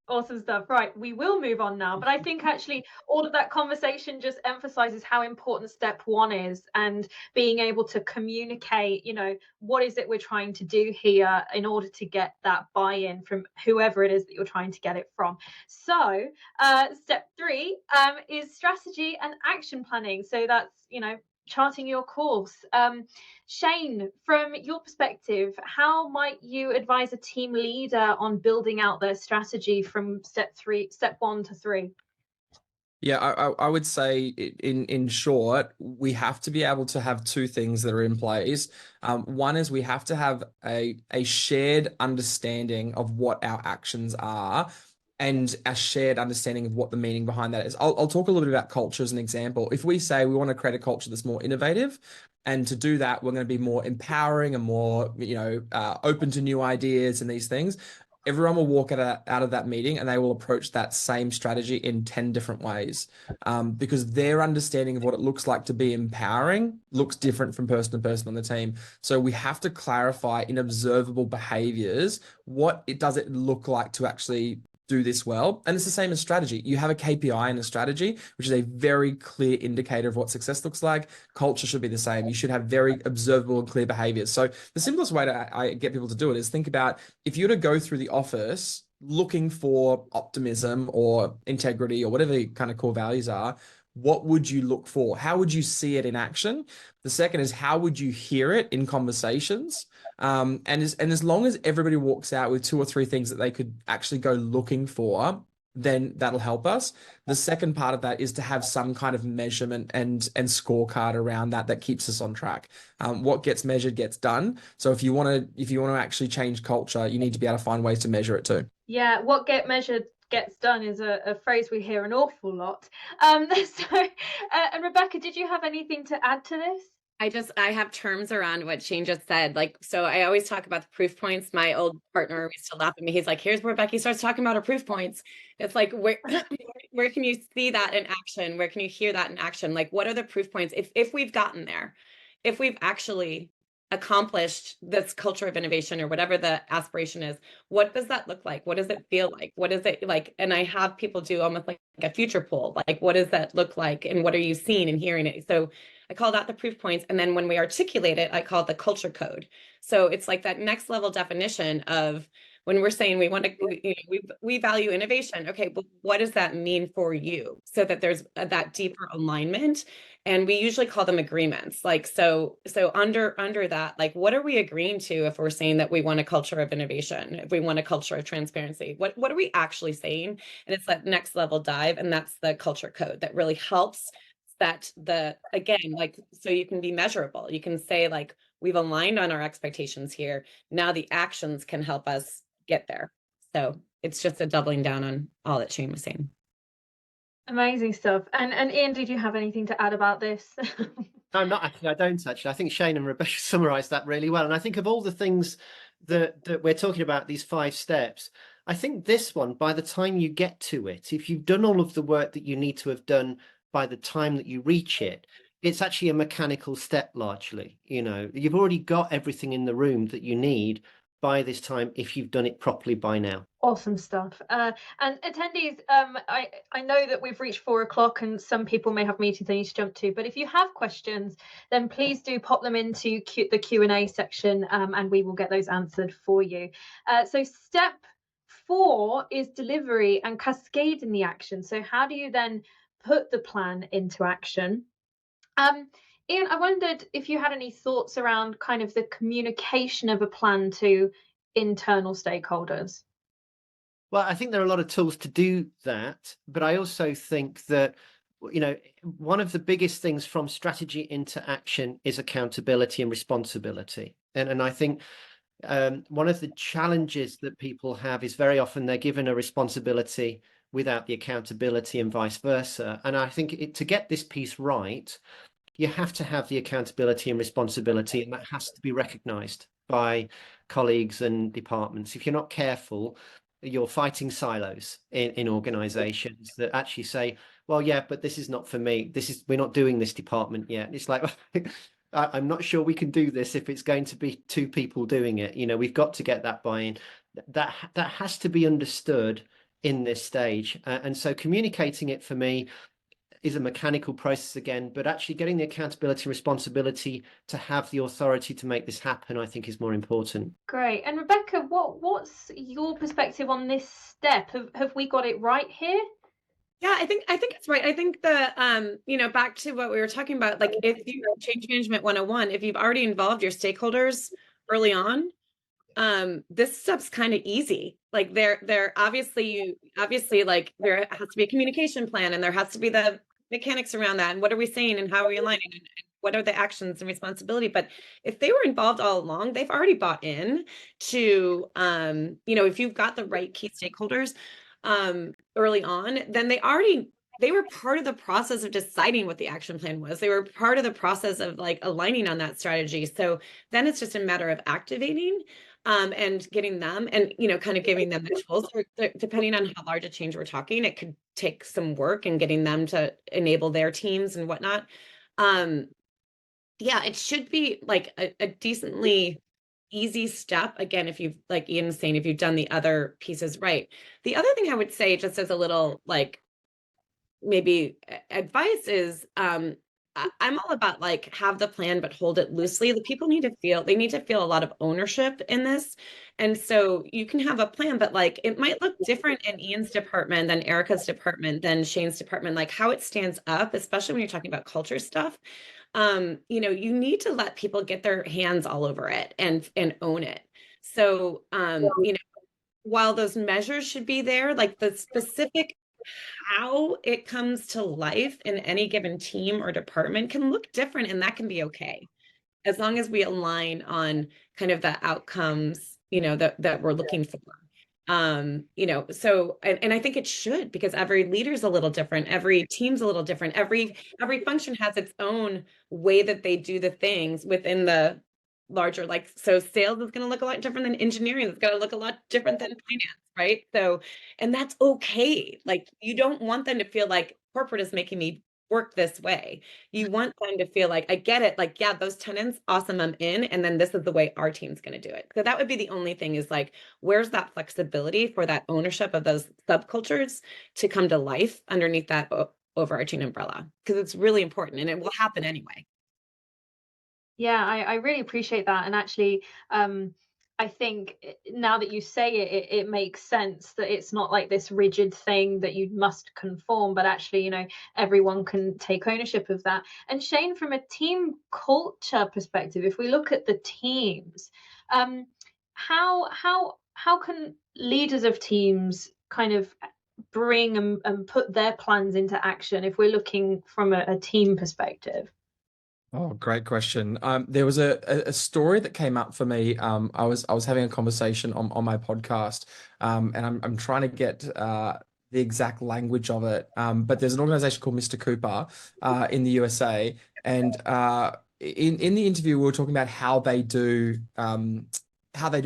A: Awesome stuff. Right, we will move on now, but I think actually all of that conversation just emphasizes how important step one is, and being able to communicate, what is it we're trying to do here in order to get that buy-in from whoever it is that you're trying to get it from. So step three is strategy and action planning. So that's, charting your course. Shane, from your perspective, how might you advise a team leader on building out their strategy from step 1 to 3?
C: Yeah, I would say in short, we have to be able to have two things that are in place. One is we have to have a shared understanding of what our actions are, and a shared understanding of what the meaning behind that is. I'll talk a little bit about culture as an example. If we say we want to create a culture that's more innovative, and to do that, we're going to be more empowering and more, open to new ideas and these things, everyone will walk out of that meeting and they will approach that same strategy in 10 different ways, because their understanding of what it looks like to be empowering looks different from person to person on the team. So we have to clarify in observable behaviors, what does it look like to actually do this well. And it's the same as strategy. You have a KPI in a strategy, which is a very clear indicator of what success looks like. Culture should be the same. You should have very observable and clear behaviors. So the simplest way I get people to do it is think about, if you were to go through the office looking for optimism or integrity or whatever the kind of core values are, what would you look for? How would you see it in action? The second is, how would you hear it in conversations? And as long as everybody walks out with 2 or 3 things that they could actually go looking for, then that'll help us. The second part of that is to have some kind of measurement and scorecard around that keeps us on track. What gets measured gets done. So if you want to actually change culture, you need to be able to find ways to measure it too.
A: Yeah, what get measured gets done is a phrase we hear an awful lot. And Rebecca, did you have anything to add to this?
D: I have terms around what Shane just said. Like, so I always talk about the proof points. My old partner used to laugh at me. He's like, here's where Becky starts talking about her proof points. It's like, where can you see that in action? Where can you hear that in action? Like, what are the proof points? If we've gotten there, if we've actually accomplished this culture of innovation or whatever the aspiration is, what does that look like? What does it feel like? What is it like? And I have people do almost like a future poll, like, what does that look like? And what are you seeing and hearing it? So I call that the proof points. And then when we articulate it, I call it the culture code. So it's like that next level definition of when we're saying we want to, we value innovation. Okay, but what does that mean for you? So that there's that deeper alignment. And we usually call them agreements. Like, so under that, like, what are we agreeing to if we're saying that we want a culture of innovation, if we want a culture of transparency? What are we actually saying? And it's that next level dive. And that's the culture code that really helps that again, like, so you can be measurable. You can say, like, we've aligned on our expectations here. Now the actions can help us get there. So it's just a doubling down on all that Shane was saying.
A: Amazing stuff. And Ian, did you have anything to add about this?
E: No, I don't actually. I think Shane and Rebecca summarised that really well. And I think of all the things that we're talking about, these 5 steps, I think this one, by the time you get to it, if you've done all of the work that you need to have done by the time that you reach it, it's actually a mechanical step largely. You've already got everything in the room that you need by this time if you've done it properly by now.
A: Awesome stuff. And attendees, I know that we've reached 4 o'clock and some people may have meetings they need to jump to, but if you have questions, then please do pop them into the Q&A section, and we will get those answered for you. So step 4 is delivery and cascading the action. So how do you then put the plan into action? Ian, I wondered if you had any thoughts around kind of the communication of a plan to internal stakeholders.
E: Well, I think there are a lot of tools to do that, but I also think that, one of the biggest things from strategy into action is accountability and responsibility. And I think one of the challenges that people have is very often they're given a responsibility without the accountability and vice versa. And I think to get this piece right, you have to have the accountability and responsibility, and that has to be recognized by colleagues and departments. If you're not careful, you're fighting silos in organizations that actually say, well, yeah, but this is not for me. We're not doing this department yet. It's like, I'm not sure we can do this if it's going to be 2 people doing it. We've got to get that buy-in. That has to be understood in this stage. And so communicating it for me is a mechanical process again, but actually getting the accountability and responsibility to have the authority to make this happen, I think, is more important.
A: Great. And Rebecca, what's your perspective on this step? Have we got it right here?
D: Yeah, I think it's right. I think back to what we were talking about, like, if you change management 101, if you've already involved your stakeholders early on, this step's kind of easy. Like, they're obviously like, there has to be a communication plan, and there has to be the mechanics around that, and what are we saying and how are we aligning, and what are the actions and responsibility. But if they were involved all along, they've already bought in to if you've got the right key stakeholders early on, then they were part of the process of deciding what the action plan was. They were part of the process of, like, aligning on that strategy. So then it's just a matter of activating and getting them, and kind of giving them the tools. Depending on how large a change we're talking, it could take some work and getting them to enable their teams and whatnot. Yeah, it should be like a decently easy step. Again, if you've, like Ian was saying, if you've done the other pieces right. The other thing I would say, just as a little, like, maybe advice, is I'm all about like have the plan but hold it loosely. The people need to feel a lot of ownership in this. And so you can have a plan, but like it might look different in Ian's department than Erica's department, than Shane's department, like how it stands up, especially when you're talking about culture stuff. You know, you need to let people get their hands all over it and own it. So you know, while those measures should be there, like the specific how it comes to life in any given team or department can look different, and that can be okay as long as we align on kind of the outcomes, you know, that we're looking for. You know, so and I think it should, because every leader's a little different, every team's a little different, every function has its own way that they do the things within the larger, like, so sales is going to look a lot different than engineering, it's going to look a lot different than finance, right? So, and that's okay. Like, you don't want them to feel like corporate is making me work this way. You want them to feel like, I get it, like, yeah, those tenants, awesome, I'm in, and then this is the way our team's going to do it. So that would be the only thing, is like, where's that flexibility for that ownership of those subcultures to come to life underneath that overarching umbrella, because it's really important and it will happen anyway.
A: Yeah, I really appreciate that. And actually, I think now that you say it, it makes sense that it's not like this rigid thing that you must conform, but actually, you know, everyone can take ownership of that. And Shane, from a team culture perspective, if we look at the teams, how can leaders of teams kind of bring and put their plans into action if we're looking from a team perspective?
C: Oh, great question. There was a story that came up for me. I was having a conversation on my podcast, and I'm trying to get the exact language of it. But there's an organization called Mr. Cooper in the USA, and in the interview we were talking about how they do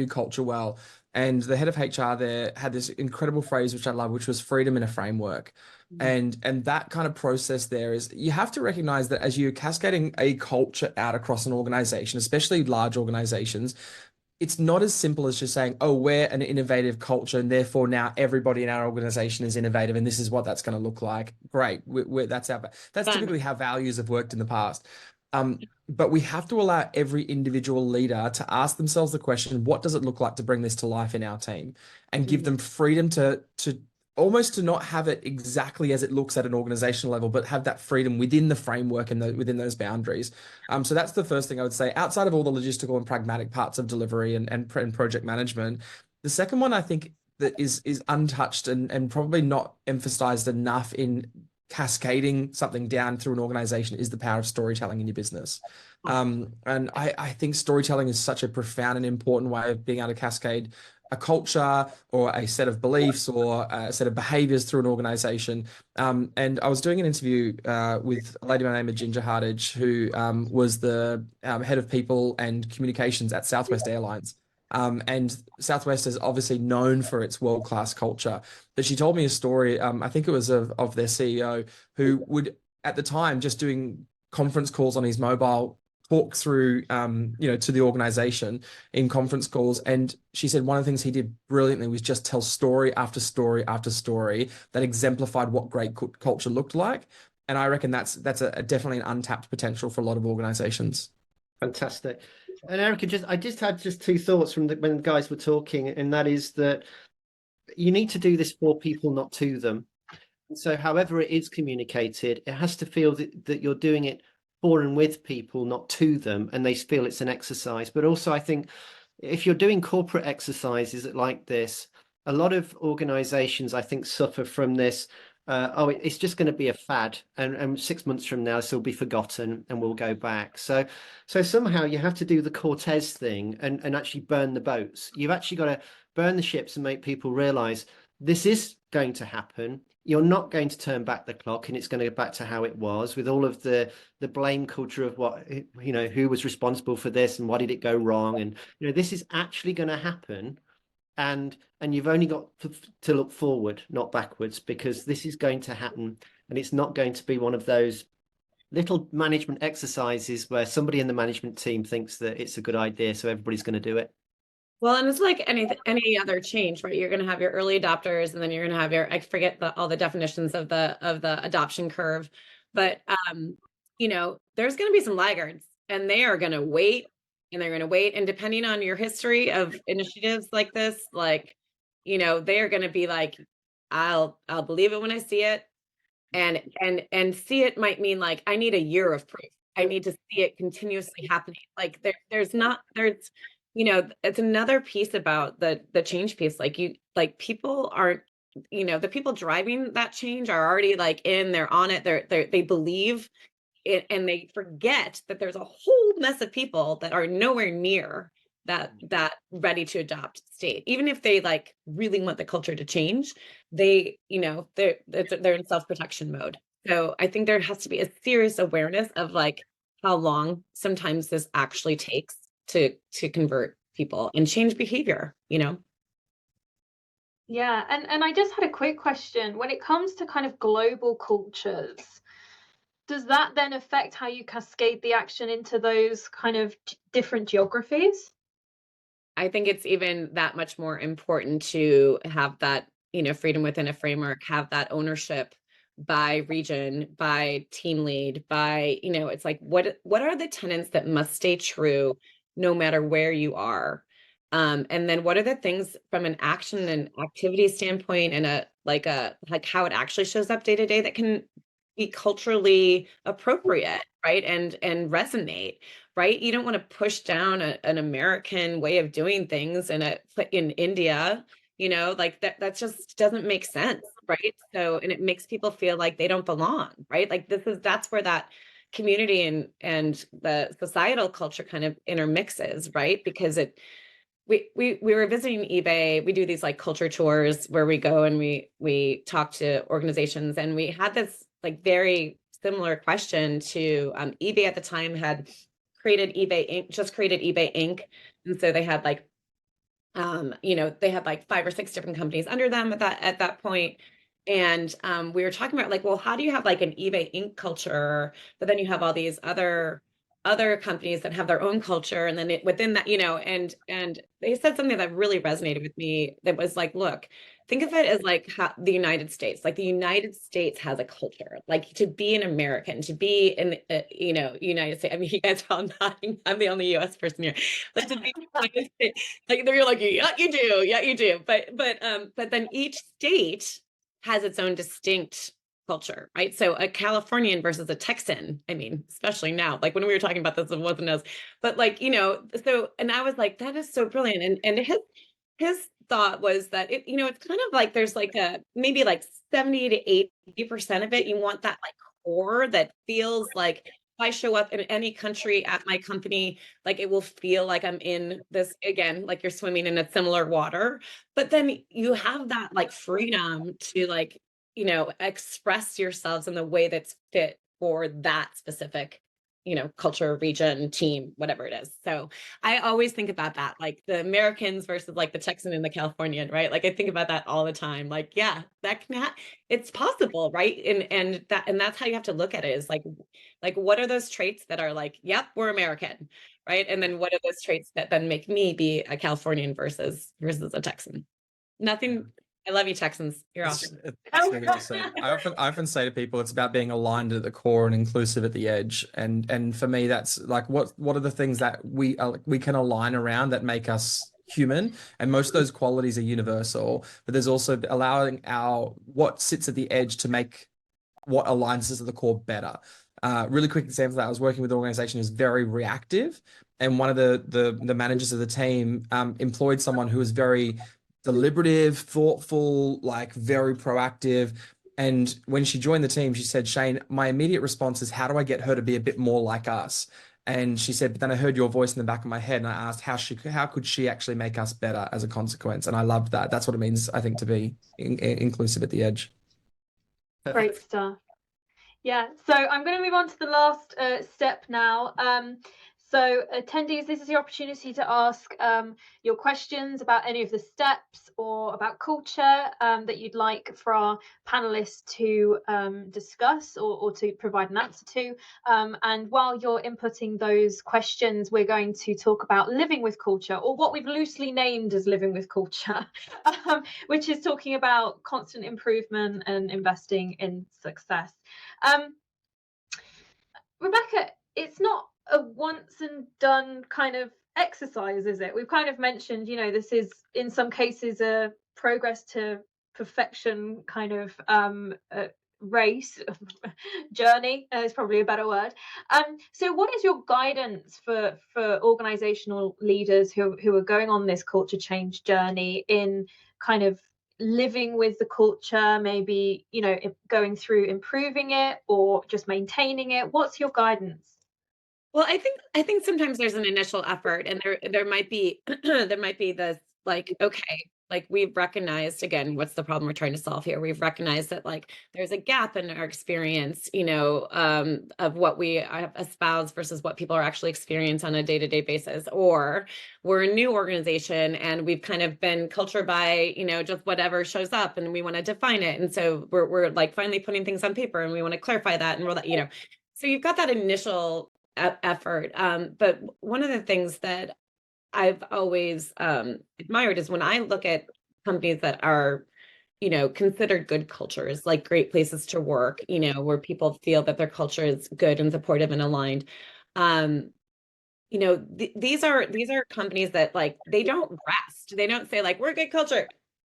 C: culture well. And the head of HR there had this incredible phrase which I love, which was freedom in a framework. And that kind of process there is, you have to recognize that as you're cascading a culture out across an organization, especially large organizations, it's not as simple as just saying, oh, we're an innovative culture, and therefore now everybody in our organization is innovative, and this is what that's going to look like. Great. That's typically how values have worked in the past. But we have to allow every individual leader to ask themselves the question, what does it look like to bring this to life in our team? And give them freedom to almost to not have it exactly as it looks at an organizational level, but have that freedom within the framework and within those boundaries. So that's the first thing I would say, outside of all the logistical and pragmatic parts of delivery and project management. The second one I think that is untouched and probably not emphasized enough in cascading something down through an organization is the power of storytelling in your business. And I think storytelling is such a profound and important way of being able to cascade a culture or a set of beliefs or a set of behaviors through an organization. And I was doing an interview with a lady by the name of Ginger Hardage, who was the head of people and communications at Southwest Airlines. And Southwest is obviously known for its world-class culture. But she told me a story, I think it was of their CEO, who would, at the time, just doing conference calls on his mobile, talk through, to the organization in conference calls. And she said one of the things he did brilliantly was just tell story after story after story that exemplified what great culture looked like. And I reckon that's definitely an untapped potential for a lot of organizations.
E: Fantastic. And Erica, I just had two thoughts from when the guys were talking, and that is that you need to do this for people, not to them. And so however it is communicated, it has to feel that you're doing it for and with people, not to them, and they feel it's an exercise. But also, I think if you're doing corporate exercises like this, a lot of organizations, I think, suffer from this. It's just going to be a fad, and 6 months from now, this will be forgotten and we'll go back. So somehow you have to do the Cortez thing and actually burn the boats. You've actually got to burn the ships and make people realize this is going to happen. You're not going to turn back the clock, and it's going to go back to how it was, with all of the blame culture of what, who was responsible for this and why did it go wrong. And, this is actually going to happen. And you've only got to look forward, not backwards, because this is going to happen. And it's not going to be one of those little management exercises where somebody in the management team thinks that it's a good idea, so everybody's going to do it.
D: Well, and it's like any other change, right? You're going to have your early adopters, and then you're going to have I forget all the definitions of the adoption curve, but there's going to be some laggards, and they are going to wait, and they're going to wait. And depending on your history of initiatives like this, like, they are going to be like, I'll believe it when I see it. And see it might mean like, I need a year of proof. I need to see it continuously happening. Like there's it's another piece about the change piece. Like people aren't, the people driving that change are already like they're on it. They believe it, and they forget that there's a whole mess of people that are nowhere near that ready to adopt state. Even if they like really want the culture to change, they're in self-protection mode. So I think there has to be a serious awareness of like how long sometimes this actually takes to convert people and change behavior.
A: Yeah, and I just had a quick question. When it comes to kind of global cultures, does that then affect how you cascade the action into those kind of different geographies?
D: I think it's even that much more important to have that, freedom within a framework, have that ownership by region, by team lead, by, it's like, what are the tenets that must stay true no matter where you are? And then what are the things from an action and activity standpoint and like how it actually shows up day to day that can be culturally appropriate, right? And resonate, right? You don't want to push down an American way of doing things in India, like that just doesn't make sense, right? So, and it makes people feel like they don't belong, right? Like that's where that community and the societal culture kind of intermixes, right? Because we were visiting eBay. We do these like culture tours where we go and we talk to organizations, and we had this like very similar question to eBay at the time had created eBay Inc., just created eBay Inc. And so they had like they had like 5 or 6 different companies under them at that point. And we were talking about like, well, how do you have like an eBay Inc. culture, but then you have all these other companies that have their own culture, and then within that, and they said something that really resonated with me. That was like, look, think of it as like the United States. Like the United States has a culture. Like to be an American, to be in United States. I mean, you guys are all nodding. I'm the only U.S. person here. Like to be in the United States, like they're like, yeah, you do. But then each state has its own distinct culture, right? So a Californian versus a Texan, I mean, especially now, like when we were talking about this, it wasn't us, but like, so, and I was like, that is so brilliant. And his thought was that it's kind of like, there's like maybe like 70 to 80% of it. You want that like core that feels like if I show up in any country at my company, like it will feel like I'm in this, again, like you're swimming in a similar water, but then you have that like freedom to like, express yourselves in the way that's fit for that specific, culture, region, team, whatever it is. So I always think about that, like the Americans versus like the Texan and the Californian, right? Like I think about that all the time. Like, yeah, that can it's possible, right? And that's how you have to look at it, is like what are those traits that are like, yep, we're American, right? And then what are those traits that then make me be a Californian versus a Texan? Nothing. I love you, Texans. You're awesome.
C: I often say to people, it's about being aligned at the core and inclusive at the edge. And for me, that's like, what are the things that we can align around that make us human? And most of those qualities are universal, but there's also allowing what sits at the edge to make what aligns us at the core better. Really quick example that I was working with an organization who's very reactive, and one of the managers of the team employed someone who was very deliberative, thoughtful, like very proactive. And when she joined the team, she said, Shane, my immediate response is, how do I get her to be a bit more like us? And she said, but then I heard your voice in the back of my head, and I asked how could she actually make us better as a consequence? And I loved that. That's what it means, I think, to be inclusive at the edge.
A: Great stuff. Yeah, so I'm going to move on to the last step now. So attendees, this is your opportunity to ask your questions about any of the steps or about culture that you'd like for our panelists to discuss or to provide an answer to. And while you're inputting those questions, we're going to talk about living with culture, or what we've loosely named as living with culture, which is talking about constant improvement and investing in success. Rebecca, it's not a once and done kind of exercise, is it? We've kind of mentioned, this is in some cases a progress to perfection kind of race journey is probably a better word. So what is your guidance for organizational leaders who are going on this culture change journey in kind of living with the culture, maybe going through improving it or just maintaining it? What's your guidance?
D: Well, I think sometimes there's an initial effort, and there might be there might be this, like, okay, like, we've recognized, again, what's the problem we're trying to solve here? We've recognized that, like, there's a gap in our experience, of what we have espoused versus what people are actually experiencing on a day-to-day basis. Or we're a new organization and we've kind of been cultured by, just whatever shows up, and we want to define it. And so we're like finally putting things on paper, and we want to clarify that and roll that. So you've got that initial effort. But one of the things that I've always admired is when I look at companies that are, considered good cultures, like great places to work, where people feel that their culture is good and supportive and aligned. These are companies that, like, they don't rest. They don't say, like, we're a good culture,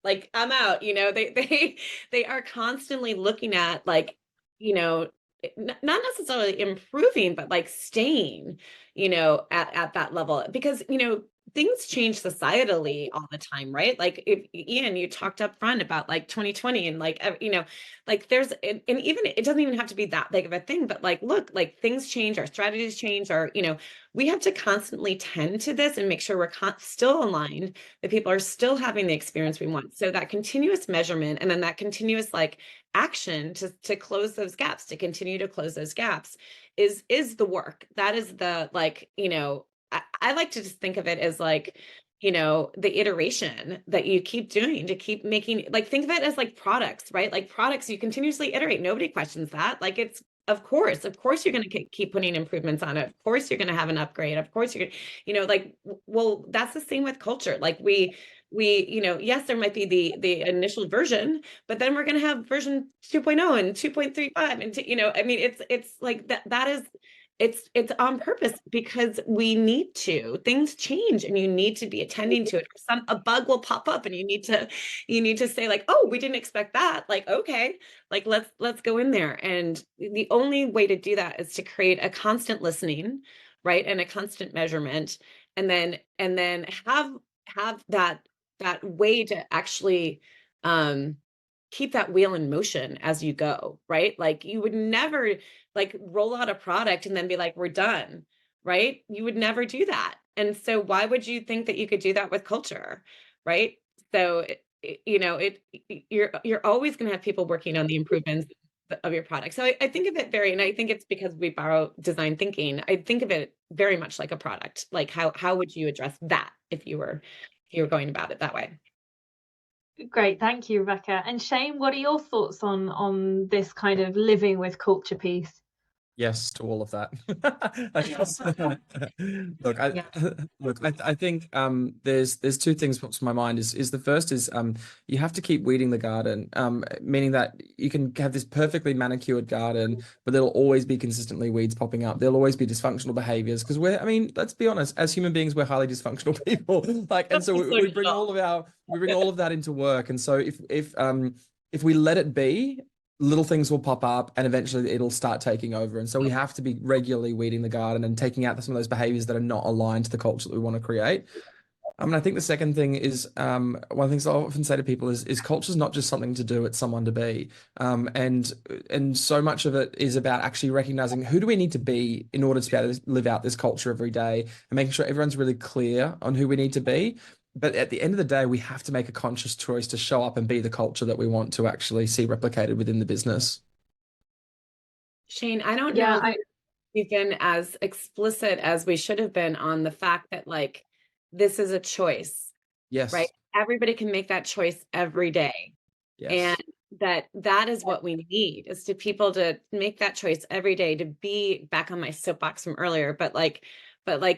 D: like, I'm out. They are constantly looking at, like, not necessarily improving, but like staying, at that level, because things change societally all the time, right? Like, if Ian, you talked up front about like 2020, and like, like there's, and even it doesn't even have to be that big of a thing, but like, look, like things change, our strategies change, we have to constantly tend to this and make sure we're still aligned, that people are still having the experience we want. So that continuous measurement, and then that continuous, like, action to close those gaps, to continue to close those gaps, is the work. That is the, like, I like to just think of it as like, the iteration that you keep doing to keep making, like, think of it as like products, right? Like products, you continuously iterate. Nobody questions that. Like, it's, of course you're going to keep putting improvements on it. Of course you're going to have an upgrade. Of course you're going to, like, well, that's the same with culture. Like, we, yes, there might be the initial version, but then we're going to have version 2.0 and 2.35, and I mean, it's like that is, it's on purpose, because we need to, things change and you need to be attending to it. A bug will pop up and you need to say, like, oh, we didn't expect that. Like, okay, like, let's go in there. And the only way to do that is to create a constant listening, right? And a constant measurement. And then have that way to actually keep that wheel in motion as you go, right? Like, you would never, like, roll out a product and then be like, we're done, right? You would never do that. And so why would you think that you could do that with culture, right? So you're always going to have people working on the improvements of your product. So I think of it and I think it's because we borrow design thinking. I think of it very much like a product. Like, how would you address that if you were going about it that way?
A: Great, thank you, Rebecca. And Shane, what are your thoughts on this kind of living with culture piece?
C: Yes to all of that. I think there's two things pops to my mind. Is the first is you have to keep weeding the garden, meaning that you can have this perfectly manicured garden, but there'll always be consistently weeds popping up. There'll always be dysfunctional behaviors, because let's be honest, as human beings, we're highly dysfunctional people. Like, and so we bring all of that into work. And so if we let it be, little things will pop up and eventually it'll start taking over. And so we have to be regularly weeding the garden and taking out some of those behaviors that are not aligned to the culture that we want to create. I think the second thing is, one of the things I often say to people is culture is not just something to do, it's someone to be. And so much of it is about actually recognizing, who do we need to be in order to be able to live out this culture every day, and making sure everyone's really clear on who we need to be. But at the end of the day, we have to make a conscious choice to show up and be the culture that we want to actually see replicated within the business.
D: Shane, I don't know if we've been as explicit as we should have been on the fact that, like, this is a choice.
C: Yes.
D: Right? Everybody can make that choice every day.
C: Yes.
D: And that is what we need, is to people to make that choice every day, to be back on my soapbox from earlier. But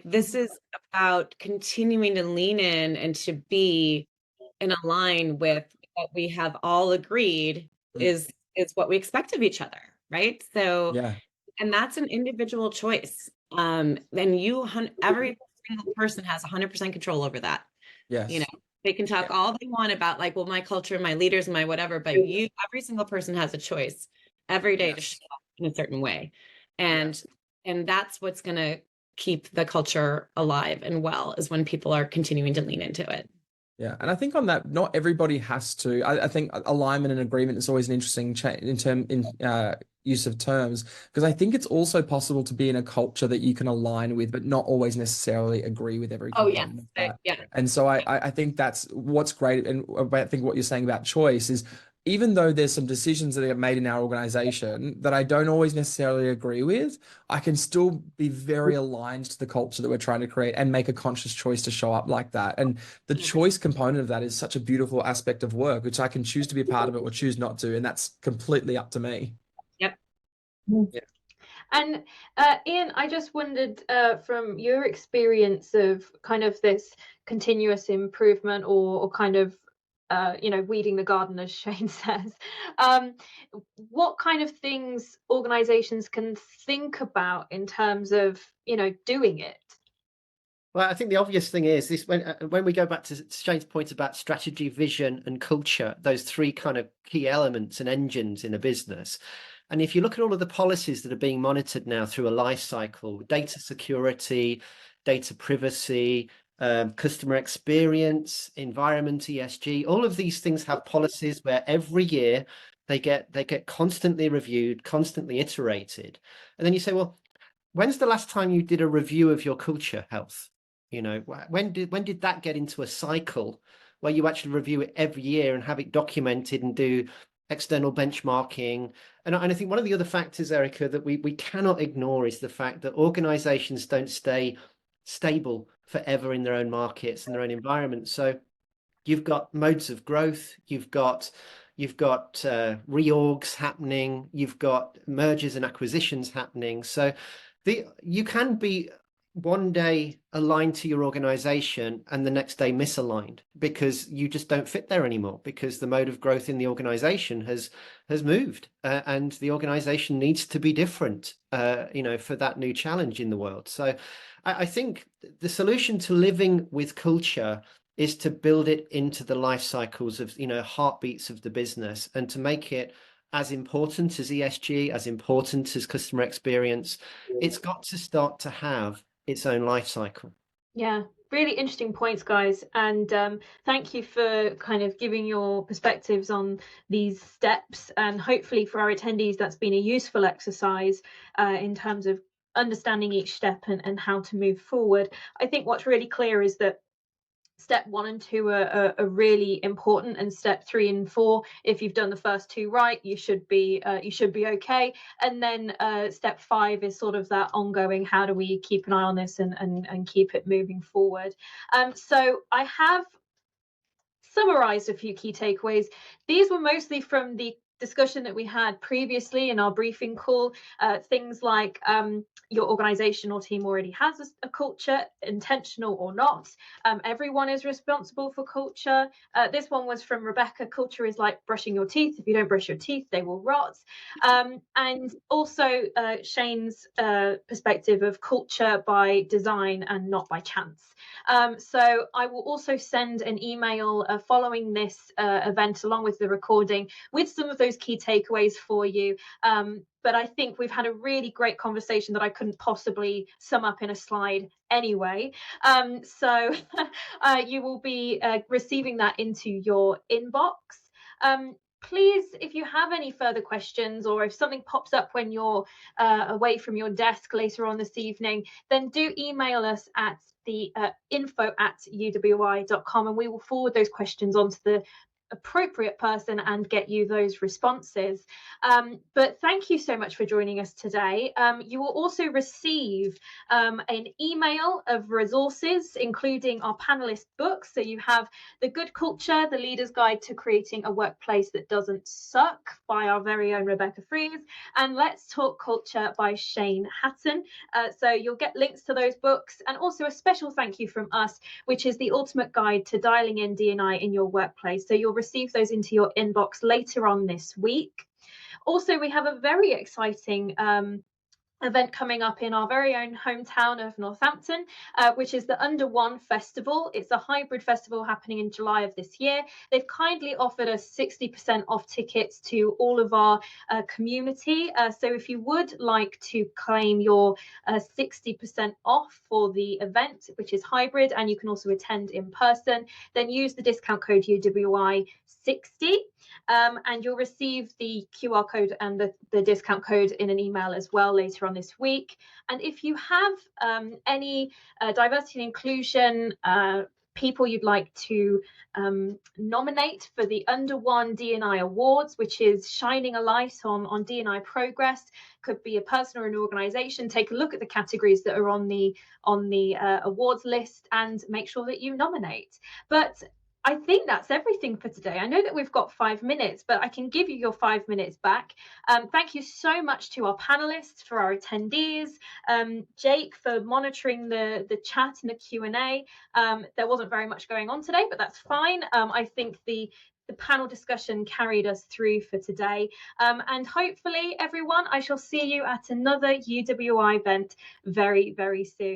D: this is about continuing to lean in and to be in align with what we have all agreed is what we expect of each other, right? So
C: Yeah.
D: and that's an individual choice. And every single person has 100% control over that.
C: Yes.
D: You know, they can talk all they want about like, well, my culture, my leaders, my whatever, but every single person has a choice every day to show up in a certain way. And that's what's going to keep the culture alive and well, is when people are continuing to lean into it.
C: Yeah, and I think on that, not everybody has to. I think alignment and agreement is always an interesting use of terms, because I think it's also possible to be in a culture that you can align with, but not always necessarily agree with every component of that.
D: Yeah.
C: And so I think that's what's great, and I think what you're saying about choice is, even though there's some decisions that are made in our organization that I don't always necessarily agree with, I can still be very aligned to the culture that we're trying to create and make a conscious choice to show up like that. And the choice component of that is such a beautiful aspect of work, which I can choose to be a part of it or choose not to. And that's completely up to me.
D: Yep.
C: Yeah.
A: And Ian, I just wondered, from your experience of kind of this continuous improvement, or kind of weeding the garden, as Shane says, what kind of things organizations can think about in terms of doing it?
E: Well, I think the obvious thing is this: when we go back to Shane's point about strategy, vision, and culture, those three kind of key elements and engines in a business. And if you look at all of the policies that are being monitored now through a life cycle, data security, data privacy, customer experience, environment, ESG, all of these things have policies where every year they get constantly reviewed, constantly iterated. And then you say, well, when's the last time you did a review of your culture health? When did that get into a cycle where you actually review it every year and have it documented and do external benchmarking? And I think one of the other factors, Erica, that we cannot ignore is the fact that organizations don't stay stable forever in their own markets and their own environments. So you've got modes of growth, you've got reorgs happening, you've got mergers and acquisitions happening. So you can be one day aligned to your organization and the next day misaligned, because you just don't fit there anymore, because the mode of growth in the organization has moved, and the organization needs to be different for that new challenge in the world. So I think the solution to living with culture is to build it into the life cycles of heartbeats of the business, and to make it as important as ESG, as important as customer experience. It's got to start to have its own life cycle.
A: Yeah, really interesting points, guys. And thank you for kind of giving your perspectives on these steps. And hopefully for our attendees, that's been a useful exercise in terms of understanding each step and how to move forward. I think what's really clear is that step 1 and 2 are really important, and step 3 and 4, if you've done the first 2 right, you should be okay. And then step 5 is sort of that ongoing, how do we keep an eye on this and keep it moving forward. So I have summarized a few key takeaways. These were mostly from the discussion that we had previously in our briefing call. Things like your organization or team already has a culture, intentional or not. Everyone is responsible for culture. This one was from Rebecca. Culture is like brushing your teeth. If you don't brush your teeth, they will rot. And also Shane's perspective of culture by design and not by chance. So I will also send an email following this event, along with the recording, with some of those key takeaways for you. But I think we've had a really great conversation that I couldn't possibly sum up in a slide anyway. So you will be receiving that into your inbox. Please, if you have any further questions, or if something pops up when you're away from your desk later on this evening, then do email us at the info@uwi.com, and we will forward those questions onto the appropriate person and get you those responses. But thank you so much for joining us today. You will also receive an email of resources, including our panelist books. So you have The Good Culture, The Leader's Guide to Creating a Workplace That Doesn't Suck by our very own Rebecca Fries, and Let's Talk Culture by Shane Hatton. So you'll get links to those books, and also a special thank you from us, which is the ultimate guide to dialing in D&I in your workplace. So you'll receive those into your inbox later on this week. Also, we have a very exciting event coming up in our very own hometown of Northampton, which is the Under One Festival. It's a hybrid festival happening in July of this year. They've kindly offered us 60% off tickets to all of our community. So if you would like to claim your 60% off for the event, which is hybrid, and you can also attend in person, then use the discount code UWI60. And you'll receive the QR code and the discount code in an email as well later on this week. And if you have any diversity and inclusion people you'd like to nominate for the Under One D&I Awards, which is shining a light on D&I progress, could be a person or an organisation, take a look at the categories that are on the awards list and make sure that you nominate. But I think that's everything for today. I know that we've got 5 minutes, but I can give you your 5 minutes back. Thank you so much to our panelists, for our attendees, Jake for monitoring the chat and the Q&A. There wasn't very much going on today, but that's fine. I think the panel discussion carried us through for today. And hopefully, everyone, I shall see you at another UWI event very, very soon.